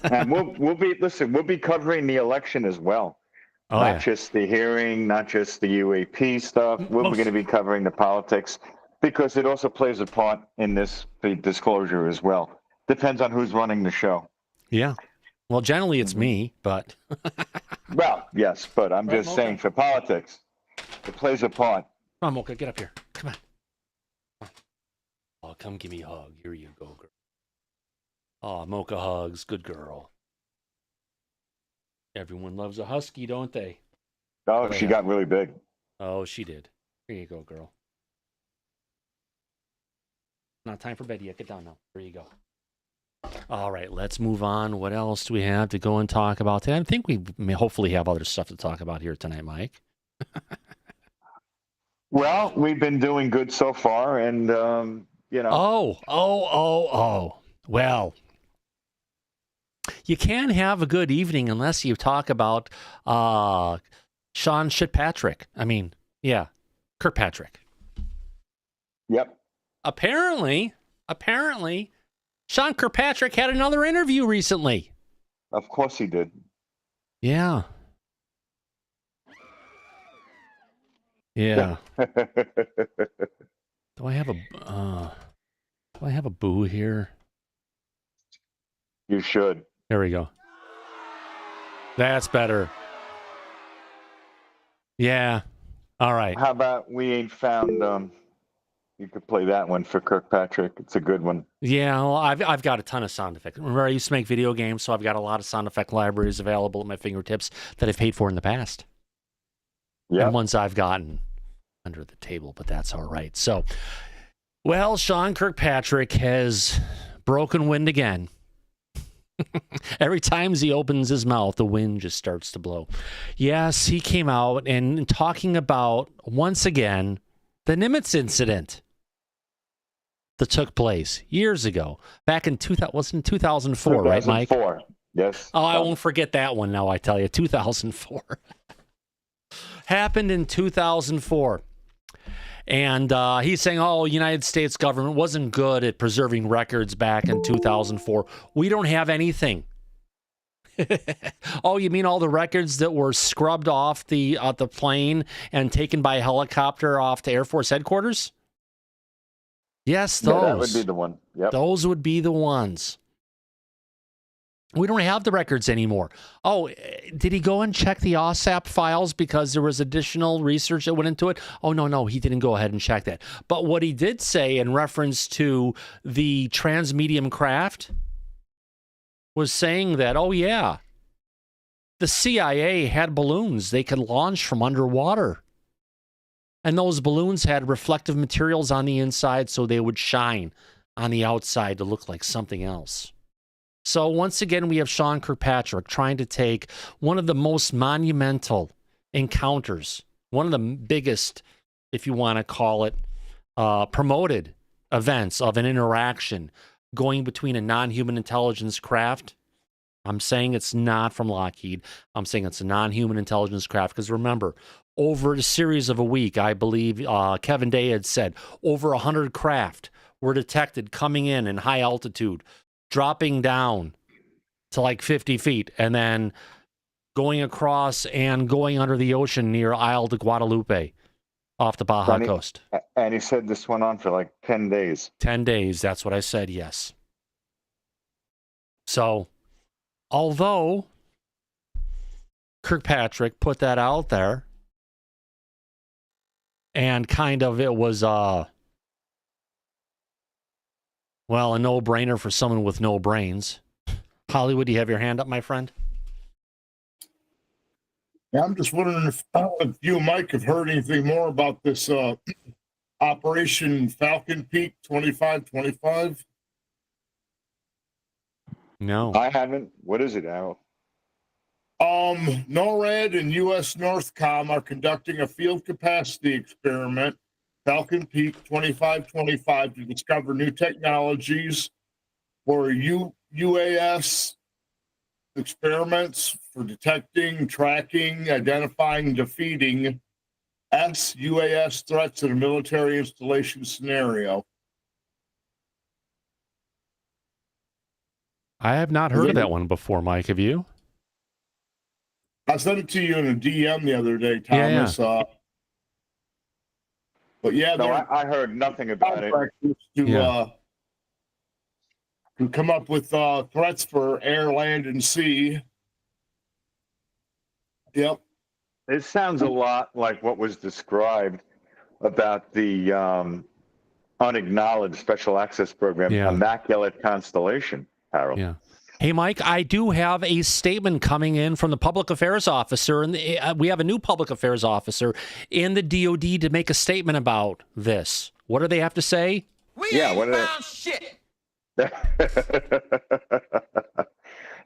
And we'll be covering the election as well.
Oh,
not just the hearing, not just the UAP stuff. We're going to be covering the politics because it also plays a part in this disclosure as well. Depends on who's running the show.
Yeah. Well, generally it's me, but.
Well, yes, but I'm just saying for politics, it plays a part.
Come on, Mocha, get up here. Come on. Oh, come give me a hug. Here you go, girl. Oh, Mocha hugs. Good girl. Everyone loves a husky, don't they?
Oh, she got really big.
Oh, she did. Here you go, girl. Not time for bed yet. Get down now. Here you go. All right, let's move on. What else do we have to go and talk about today? I think we may hopefully have other stuff to talk about here tonight, Mike.
Well, we've been doing good so far, and, you know.
Well, you can't have a good evening unless you talk about Sean Kirkpatrick. Kirkpatrick.
Yep.
Apparently, Sean Kirkpatrick had another interview recently.
Of course he did.
Yeah. Yeah. Do I have a boo here?
You should.
There we go. That's better. Yeah. All right.
How about we ain't found? You could play that one for Kirkpatrick. It's a good one.
Yeah, well, I've got a ton of sound effects. Remember, I used to make video games, so I've got a lot of sound effect libraries available at my fingertips that I've paid for in the past.
Yeah.
And ones I've gotten under the table, but that's all right. So, well, Sean Kirkpatrick has broken wind again. Every time he opens his mouth, the wind just starts to blow. Yes, he came out and talking about, once again, the Nimitz incident that took place years ago, back in 2004, right, Mike?
2004, yes.
Oh, I won't forget that one now, I tell you. 2004. Happened in 2004. And he's saying, United States government wasn't good at preserving records back in 2004. We don't have anything. Oh, you mean all the records that were scrubbed off the plane and taken by helicopter off to Air Force headquarters? Yes, those.
Yeah, that would be the one. Yep.
Those would be the ones. We don't have the records anymore. Oh, did he go and check the OSAP files because there was additional research that went into it? Oh, no, he didn't go ahead and check that. But what he did say in reference to the transmedium craft was saying that, oh, yeah, the CIA had balloons they could launch from underwater. And those balloons had reflective materials on the inside so they would shine on the outside to look like something else. So once again, we have Sean Kirkpatrick trying to take one of the most monumental encounters, one of the biggest, if you want to call it, promoted events of an interaction going between a non-human intelligence craft. I'm saying it's not from Lockheed. I'm saying it's a non-human intelligence craft because remember, over a series of a week, I believe Kevin Day had said over 100 craft were detected coming in high altitude, dropping down to like 50 feet, and then going across and going under the ocean near Isle de Guadalupe off the Baja coast.
And he said this went on for like 10 days.
10 days, that's what I said, yes. So, although Kirkpatrick put that out there, and kind of it was, a no-brainer for someone with no brains. Hollywood, do you have your hand up, my friend?
Yeah, I'm just wondering if you, Mike, have heard anything more about this Operation Falcon Peak 2525.
No.
I haven't. What is it, Al?
NORAD and U.S. Northcom are conducting a field capacity experiment, Falcon Peak 2525, to discover new technologies for UAS experiments for detecting, tracking, identifying, defeating UAS threats in a military installation scenario.
I have not heard of that one before, Mike. Have you?
I sent it to you in a DM the other day, Thomas.
Yeah.
But yeah,
No, I heard nothing about it.
To come up with threats for air, land, and sea. Yep.
It sounds a lot like what was described about the unacknowledged special access program, Immaculate Constellation, Harold.
Yeah. Hey, Mike, I do have a statement coming in from the public affairs officer, and we have a new public affairs officer in the DOD to make a statement about this. What do they have to say?
We ain't found shit.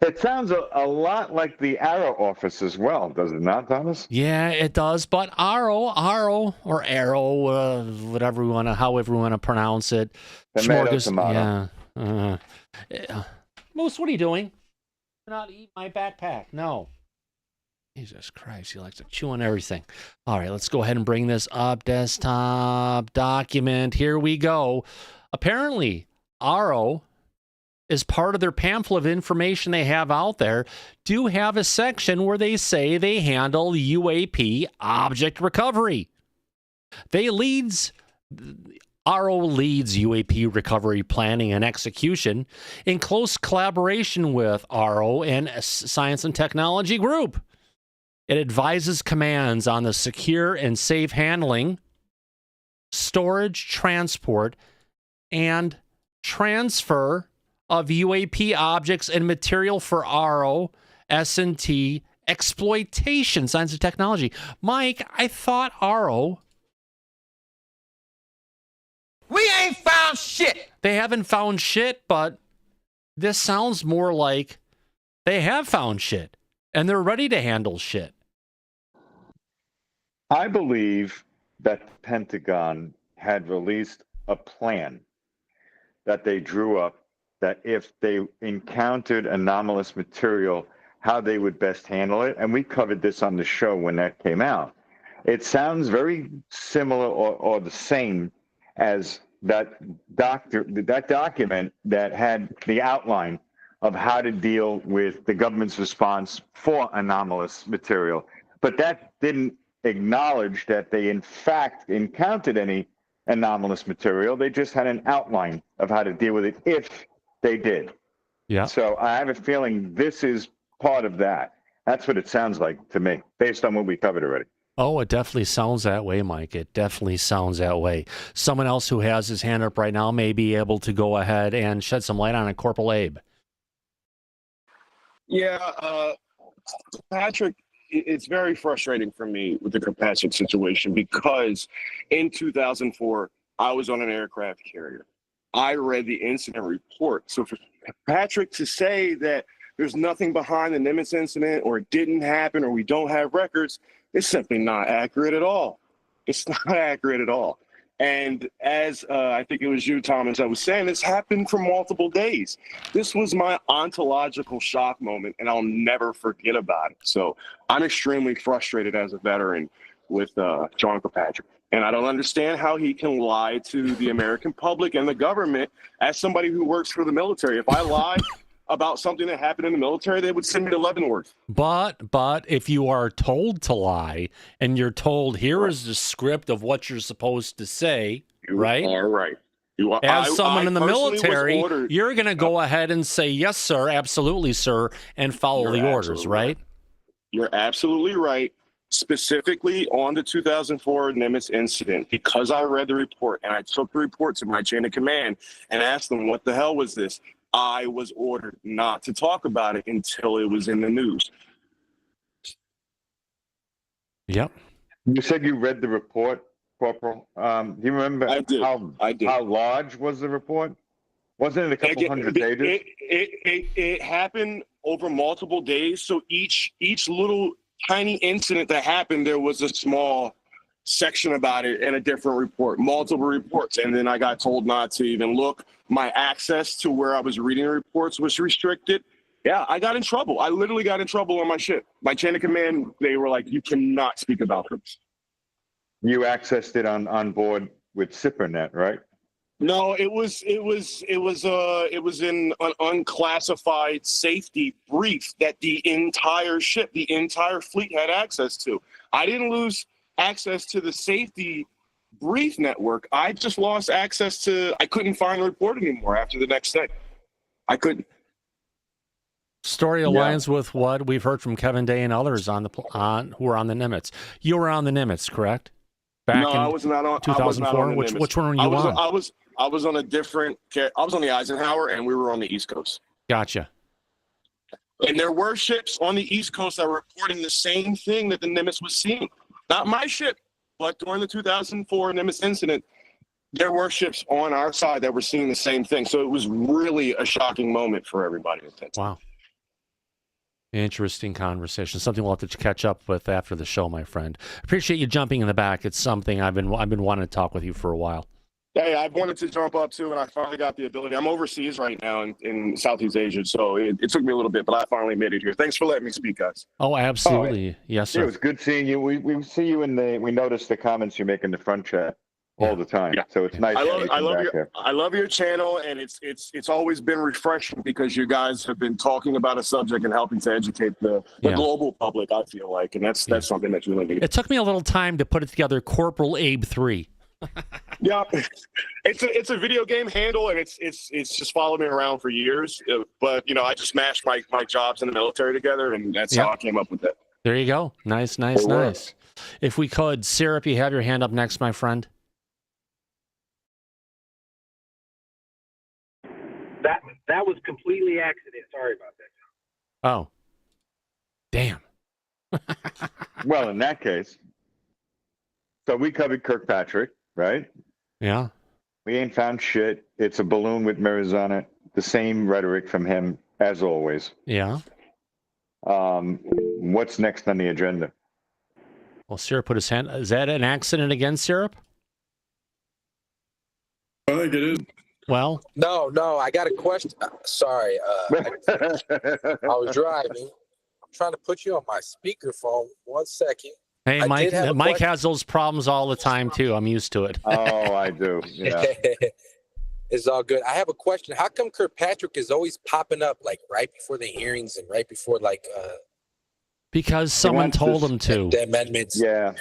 It sounds a lot like the Arrow office as well, does it not, Thomas?
Yeah, it does. But Arrow, or Arrow, whatever we want to, however we want to pronounce it.
Tomato.
Yeah. Moose, what are you doing? Do not eat my backpack. No. Jesus Christ, he likes to chew on everything. All right, let's go ahead and bring this up. Desktop document. Here we go. Apparently, Arrow, as part of their pamphlet of information they have out there, do have a section where they say they handle UAP object recovery. They leads RO leads UAP recovery planning and execution in close collaboration with RO and Science and Technology Group. It advises commands on the secure and safe handling, storage, transport, and transfer of UAP objects and material for RO, S&T, exploitation, science and technology. Mike, I thought RO...
We ain't found shit.
They haven't found shit, but this sounds more like they have found shit, and they're ready to handle shit.
I believe that the Pentagon had released a plan that they drew up that if they encountered anomalous material, how they would best handle it. And we covered this on the show when that came out. It sounds very similar or the same as that document that had the outline of how to deal with the government's response for anomalous material. But that didn't acknowledge that they in fact encountered any anomalous material. They just had an outline of how to deal with it if they did.
Yeah.
So I have a feeling this is part of that. That's what it sounds like to me, based on what we covered already.
Oh, it definitely sounds that way, Mike. It definitely sounds that way. Someone else who has his hand up right now may be able to go ahead and shed some light on it. Corporal Abe.
Yeah, Patrick, it's very frustrating for me with the Kirkpatrick situation because in 2004, I was on an aircraft carrier. I read the incident report. So for Patrick to say that there's nothing behind the Nimitz incident or it didn't happen or we don't have records, it's simply not accurate at all. It's not accurate at all. And as I think it was you, Thomas, that was saying, this happened for multiple days. This was my ontological shock moment, and I'll never forget about it. So I'm extremely frustrated as a veteran with John Kirkpatrick. And I don't understand how he can lie to the American public and the government as somebody who works for the military. If I lie about something that happened in the military, they would send me to Leavenworth.
But if you are told to lie and you're told here is the script of what you're supposed to say, right?
All right. You are,
As someone in the
personally was
military,
ordered-
you're going to go ahead and say, yes, sir, absolutely, sir, and follow
You're
the orders,
absolutely
right?
You're absolutely right. Specifically on the 2004 Nimitz incident, because I read the report and I took the report to my chain of command and asked them, what the hell was this? I was ordered not to talk about it until it was in the news.
Yep.
You said you read the report, Corporal. Do you remember how large was the report? Wasn't it a couple hundred pages?
It happened over multiple days. So each little tiny incident that happened, there was a small section about it and a different report, multiple reports. And then I got told not to even look. My access to where I was reading the reports was restricted. Yeah, I got in trouble. I literally got in trouble on my ship. My chain of command, they were like, you cannot speak about this.
You accessed it on board with SIPRNet, right?
No, it was in an unclassified safety brief that the entire ship, the entire fleet had access to. I didn't lose access to the safety brief network. I just lost access to, I couldn't find the report anymore after the next day. I couldn't.
Story aligns with what we've heard from Kevin Day and others who were on the Nimitz. You were on the Nimitz, correct?
No, I was not on
2004. Which one were you on?
I was on a different. I was on the Eisenhower, and we were on the East Coast.
Gotcha.
And there were ships on the East Coast that were reporting the same thing that the Nimitz was seeing. Not my ship, but during the 2004 Nimitz incident, there were ships on our side that were seeing the same thing. So it was really a shocking moment for everybody.
Wow. Interesting conversation. Something we'll have to catch up with after the show, my friend. Appreciate you jumping in the back. It's something I've been wanting to talk with you for a while.
Hey, I wanted to jump up too, and I finally got the ability. I'm overseas right now in Southeast Asia, so it took me a little bit, but I finally made it here. Thanks for letting me speak, guys.
Oh, absolutely. Yes, sir.
It was good seeing you. We see you we noticed the comments you make in the front chat all the time. Yeah. So it's nice.
I love your channel, and it's always been refreshing because you guys have been talking about a subject and helping to educate the global public, I feel like, and that's something that's really neat.
It took me a little time to put it together. Corporal Abe 3.
Yeah, it's a video game handle, and it's just followed me around for years. But I just mashed my jobs in the military together, and that's how I came up with it.
There you go. Nice. If we could, Syrup, you have your hand up next, my friend.
That was completely accident. Sorry about that.
Oh, damn.
Well, in that case, so we covered Kirkpatrick, right?
Yeah.
We ain't found shit. It's a balloon with mirrors on it. The same rhetoric from him as always.
Yeah.
What's next on the agenda?
Well, Syrup put his hand. Is that an accident again, Syrup?
I think it is.
Well,
No, I got a question. Sorry, I was driving. I'm trying to put you on my speakerphone. 1 second.
hey, Mike has those problems all the time too. I'm used to it.
Oh, I do. Yeah.
It's all good. I have a question. How come Kirkpatrick is always popping up like right before the hearings and right before
because someone told him to.
The amendments?
Yeah.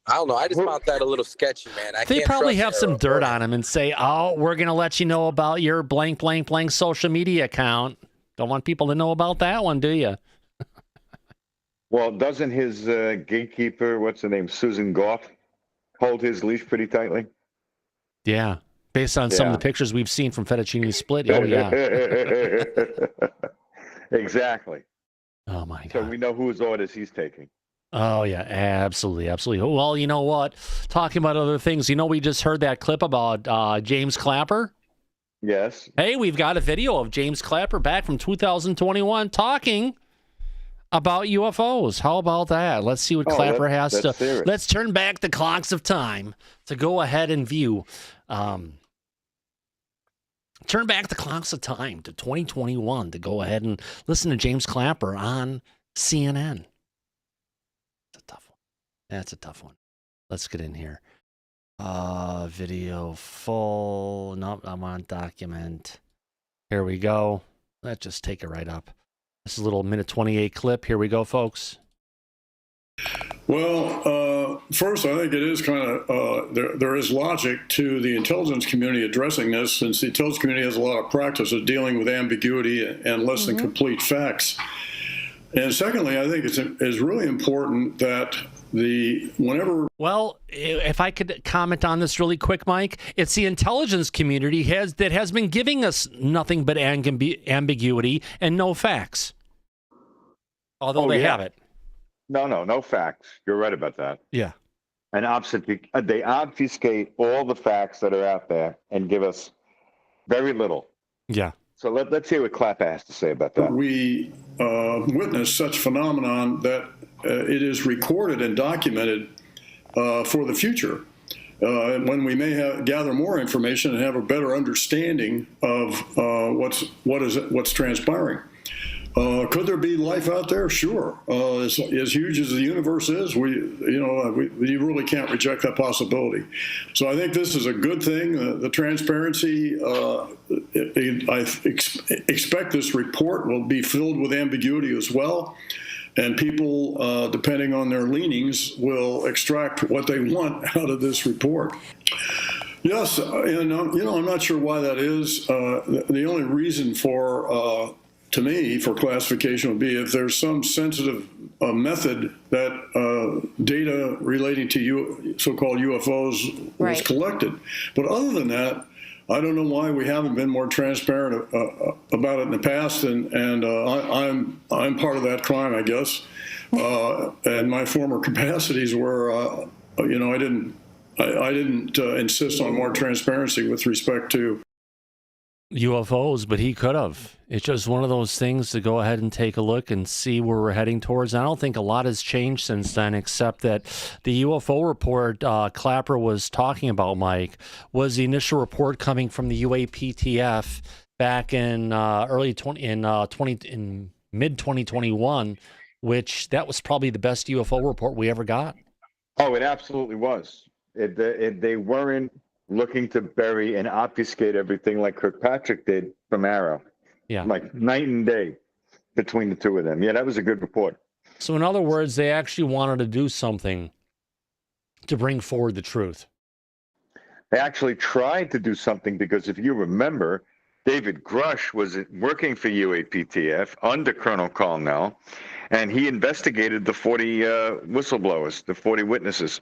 I don't know. I just found that a little sketchy, man.
They probably have some dirt on him and say, "Oh, we're going to let you know about your blank, blank, blank social media account." Don't want people to know about that one, do you?
Well, doesn't his gatekeeper, what's her name, Susan Goff, hold his leash pretty tightly?
Yeah, based on some of the pictures we've seen from Fettuccine Split. Oh, yeah.
Exactly.
Oh, my God.
So we know whose orders he's taking.
Oh, yeah, absolutely, absolutely. Well, you know what? Talking about other things, we just heard that clip about James Clapper.
Yes.
Hey, we've got a video of James Clapper back from 2021 talking about UFOs. How about that? Let's see what Clapper has to...
Serious.
Let's turn back the clocks of time to go ahead and view... turn back the clocks of time to 2021 to go ahead and listen to James Clapper on CNN. That's a tough one. Let's get in here. Video full. Nope, I'm on document. Here we go. Let's just take it right up. This is a little minute 28 clip. Here we go, folks.
Well, first, I think it is kind of, there is logic to the intelligence community addressing this, since the intelligence community has a lot of practice of dealing with ambiguity and less than complete facts. And secondly, I think it's really important that
Well, if I could comment on this really quick, Mike, it's the intelligence community that has been giving us nothing but ambiguity and no facts. Although they have it.
No facts. You're right about that.
Yeah.
And they obfuscate all the facts that are out there and give us very little.
Yeah.
So let's hear what Clapper has to say about that.
We witness such phenomenon that it is recorded and documented for the future. When we may gather more information and have a better understanding of what's transpiring. Could there be life out there? Sure. As huge as the universe is, we really can't reject that possibility. So I think this is a good thing. The transparency, I expect this report will be filled with ambiguity as well. And people, depending on their leanings, will extract what they want out of this report. Yes, and I'm not sure why that is. The only reason to me, for classification would be if there's some sensitive method that data relating to so-called UFOs was collected. But other than that, I don't know why we haven't been more transparent about it in the past, and I'm part of that crime, I guess. And my former capacities were, I didn't insist on more transparency with respect to
UFOs, but he could have. It's just one of those things to go ahead and take a look and see where we're heading towards. I don't think a lot has changed since then, except that the UFO report Clapper was talking about, Mike, was the initial report coming from the UAPTF back in mid 2021, which that was probably the best UFO report we ever got.
Oh, it absolutely was. They weren't looking to bury and obfuscate everything like Kirkpatrick did from Arrow.
Yeah.
Like night and day between the two of them. Yeah, that was a good report.
So in other words, they actually wanted to do something to bring forward the truth.
They actually tried to do something because if you remember, David Grush was working for UAPTF under Colonel Colnell, and he investigated the 40 whistleblowers, the 40 witnesses.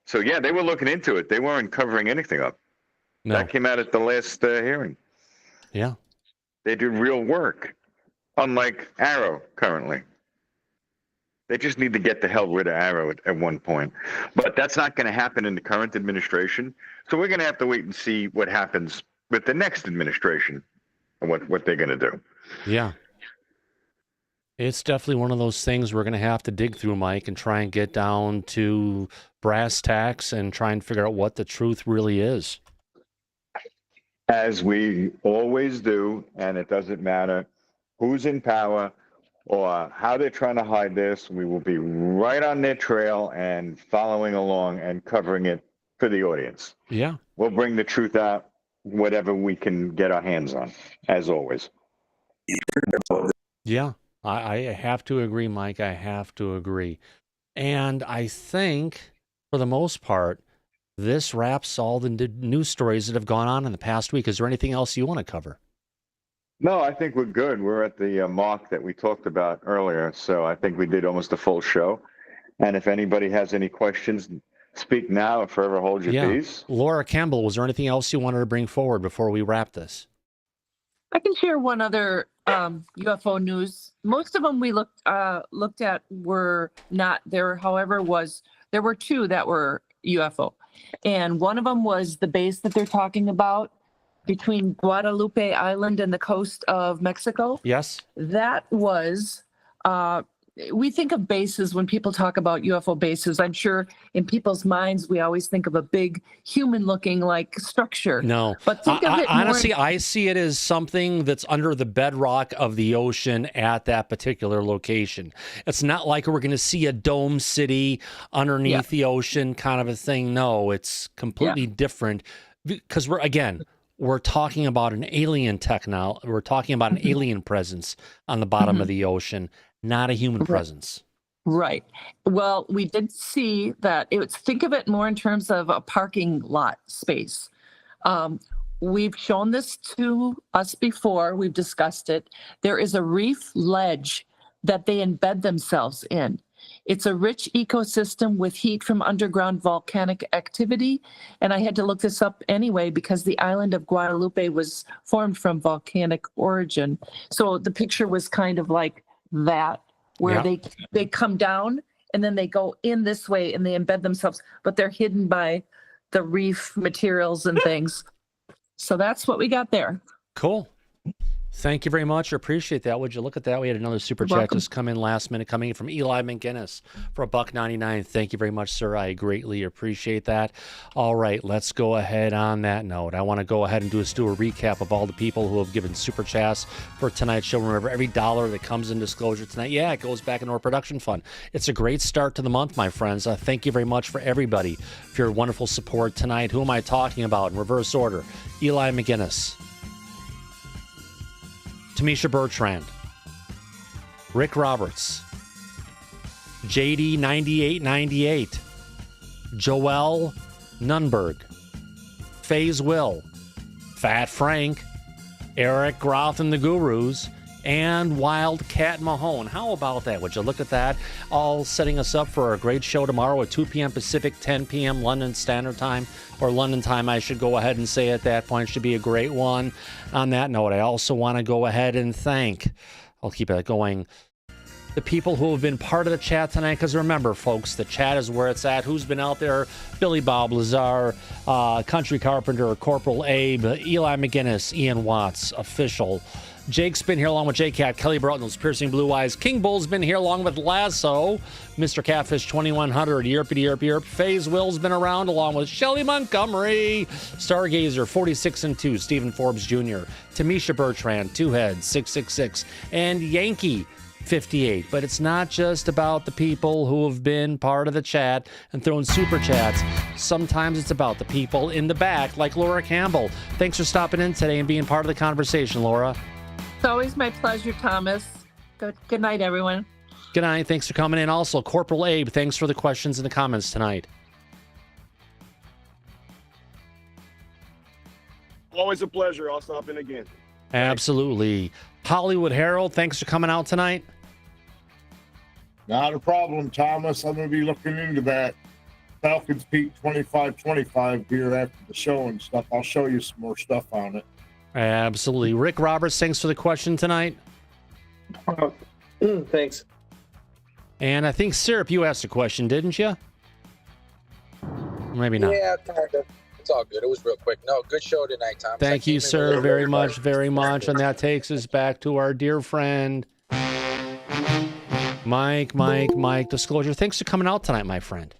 So, yeah, they were looking into it. They weren't covering anything up.
No.
That came out at the last hearing.
Yeah.
They do real work, unlike Arrow currently. They just need to get the hell rid of Arrow at one point. But that's not going to happen in the current administration. So we're going to have to wait and see what happens with the next administration and what they're going to do.
Yeah. It's definitely one of those things we're going to have to dig through, Mike, and try and get down to brass tacks and try and figure out what the truth really is.
As we always do, and it doesn't matter who's in power or how they're trying to hide this, we will be right on their trail and following along and covering it for the audience.
Yeah.
We'll bring the truth out, whatever we can get our hands on, as always.
Yeah, I have to agree, Mike. I have to agree. And I think, for the most part, this wraps all the news stories that have gone on in the past week. Is there anything else you want to cover?
No, I think we're good. We're at the mark that we talked about earlier, so I think we did almost a full show. And if anybody has any questions, speak now or forever hold your peace.
Laura Campbell, was there anything else you wanted to bring forward before we wrap this?
I can share one other UFO news. Most of them we looked at were not there. However, there were two that were UFO, and one of them was the base that they're talking about between Guadalupe Island and the coast of Mexico.
Yes.
That was, we think of bases when people talk about UFO bases. I'm sure in people's minds, we always think of a big human-looking like structure.
No.
But think of it
honestly,
more...
I see it as something that's under the bedrock of the ocean at that particular location. It's not like we're going to see a dome city underneath the ocean kind of a thing. No, it's completely different because we're talking about an alien technology. We're talking about an alien presence on the bottom of the ocean, not a human presence.
Right. Well, we did see that. Think of it more in terms of a parking lot space. We've shown this to us before. We've discussed it. There is a reef ledge that they embed themselves in. It's a rich ecosystem with heat from underground volcanic activity. And I had to look this up anyway because the island of Guadalupe was formed from volcanic origin. So the picture was kind of like that, where they come down and then they go in this way and they embed themselves, but they're hidden by the reef materials and things. So that's what we got there.
Cool. Thank you very much. I appreciate that. Would you look at that? We had another super chat just come in last minute, coming in from Eli McGinnis for $1.99. Thank you very much, sir. I greatly appreciate that. All right, let's go ahead on that note. I want to go ahead and do a recap of all the people who have given super chats for tonight's show. Remember, every dollar that comes in Disclosure tonight, it goes back into our production fund. It's a great start to the month, my friends. Thank you very much for everybody for your wonderful support tonight. Who am I talking about in reverse order? Eli McGinnis, Tamisha Bertrand, Rick Roberts, JD9898, Joel Nunberg, FaZe Will, Fat Frank, Eric Groth and the Gurus, and Wildcat Mahone. How about that? Would you look at that? All setting us up for a great show tomorrow at 2 p.m. Pacific, 10 p.m. London Standard Time, or London time, I should go ahead and say at that point. Should be a great one. On that note, I also want to go ahead and thank, I'll keep it going, the people who have been part of the chat tonight, because remember, folks, the chat is where it's at. Who's been out there? Billy Bob Lazar, Country Carpenter, Corporal Abe, Eli McGinnis, Ian Watts, Official, Jake's been here along with J-Cat, Kelly Broughton, those piercing blue eyes. King Bull's been here along with Lasso, Mr. Catfish 2100, Yerp. FaZe Will's been around along with Shelly Montgomery, Stargazer 46 and 2, Stephen Forbes Jr., Tamisha Bertrand, Two Heads 666, and Yankee 58. But it's not just about the people who have been part of the chat and thrown super chats. Sometimes it's about the people in the back, like Laura Campbell. Thanks for stopping in today and being part of the conversation, Laura.
It's always my pleasure, Thomas. Good night, everyone.
Good night. Thanks for coming in. Also, Corporal Abe, thanks for the questions and the comments tonight.
Always a pleasure. I'll stop in again.
Absolutely. Hollywood Herald, thanks for coming out tonight.
Not a problem, Thomas. I'm going to be looking into that Falcons Peak 2525 here after the show and stuff. I'll show you some more stuff on it.
Absolutely. Rick Roberts, thanks for the question tonight.
Thanks.
And I think, Syrup, you asked a question, didn't you? Maybe not.
Yeah, kind of. It's all good. It was real quick. No, good show tonight, Tom.
Thank you, sir, very much, very much. And that takes us back to our dear friend, Mike. Disclosure, thanks for coming out tonight, my friend.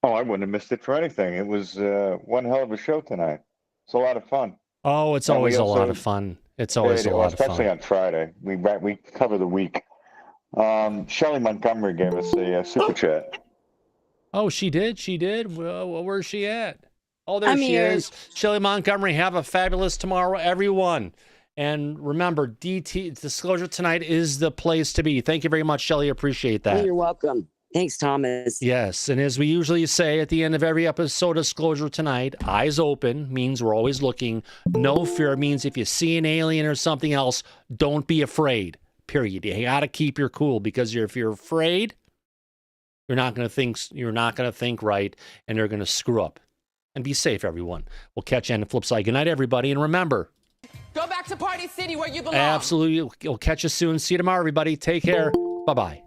Oh, I wouldn't have missed it for anything. It was one hell of a show tonight. It's a lot of fun.
Oh, it's always a lot of fun. It's always a lot of fun.
Especially on Friday. We cover the week. Shelley Montgomery gave us a super chat.
Oh, she did? She did? Well, where's she at? Oh, there she is. Shelley Montgomery, have a fabulous tomorrow, everyone. And remember, DT Disclosure tonight is the place to be. Thank you very much, Shelley. Appreciate that.
Oh, you're welcome. Thanks, Thomas.
Yes, and as we usually say at the end of every episode, Disclosure tonight, eyes open means we're always looking. No fear means if you see an alien or something else, don't be afraid, period. You got to keep your cool, because if you're afraid, you're not going to think right, and they're going to screw up. And be safe, everyone. We'll catch you on the flip side. Good night, everybody, and remember,
go back to Party City where you belong.
Absolutely. We'll catch you soon. See you tomorrow, everybody. Take care. Bye-bye.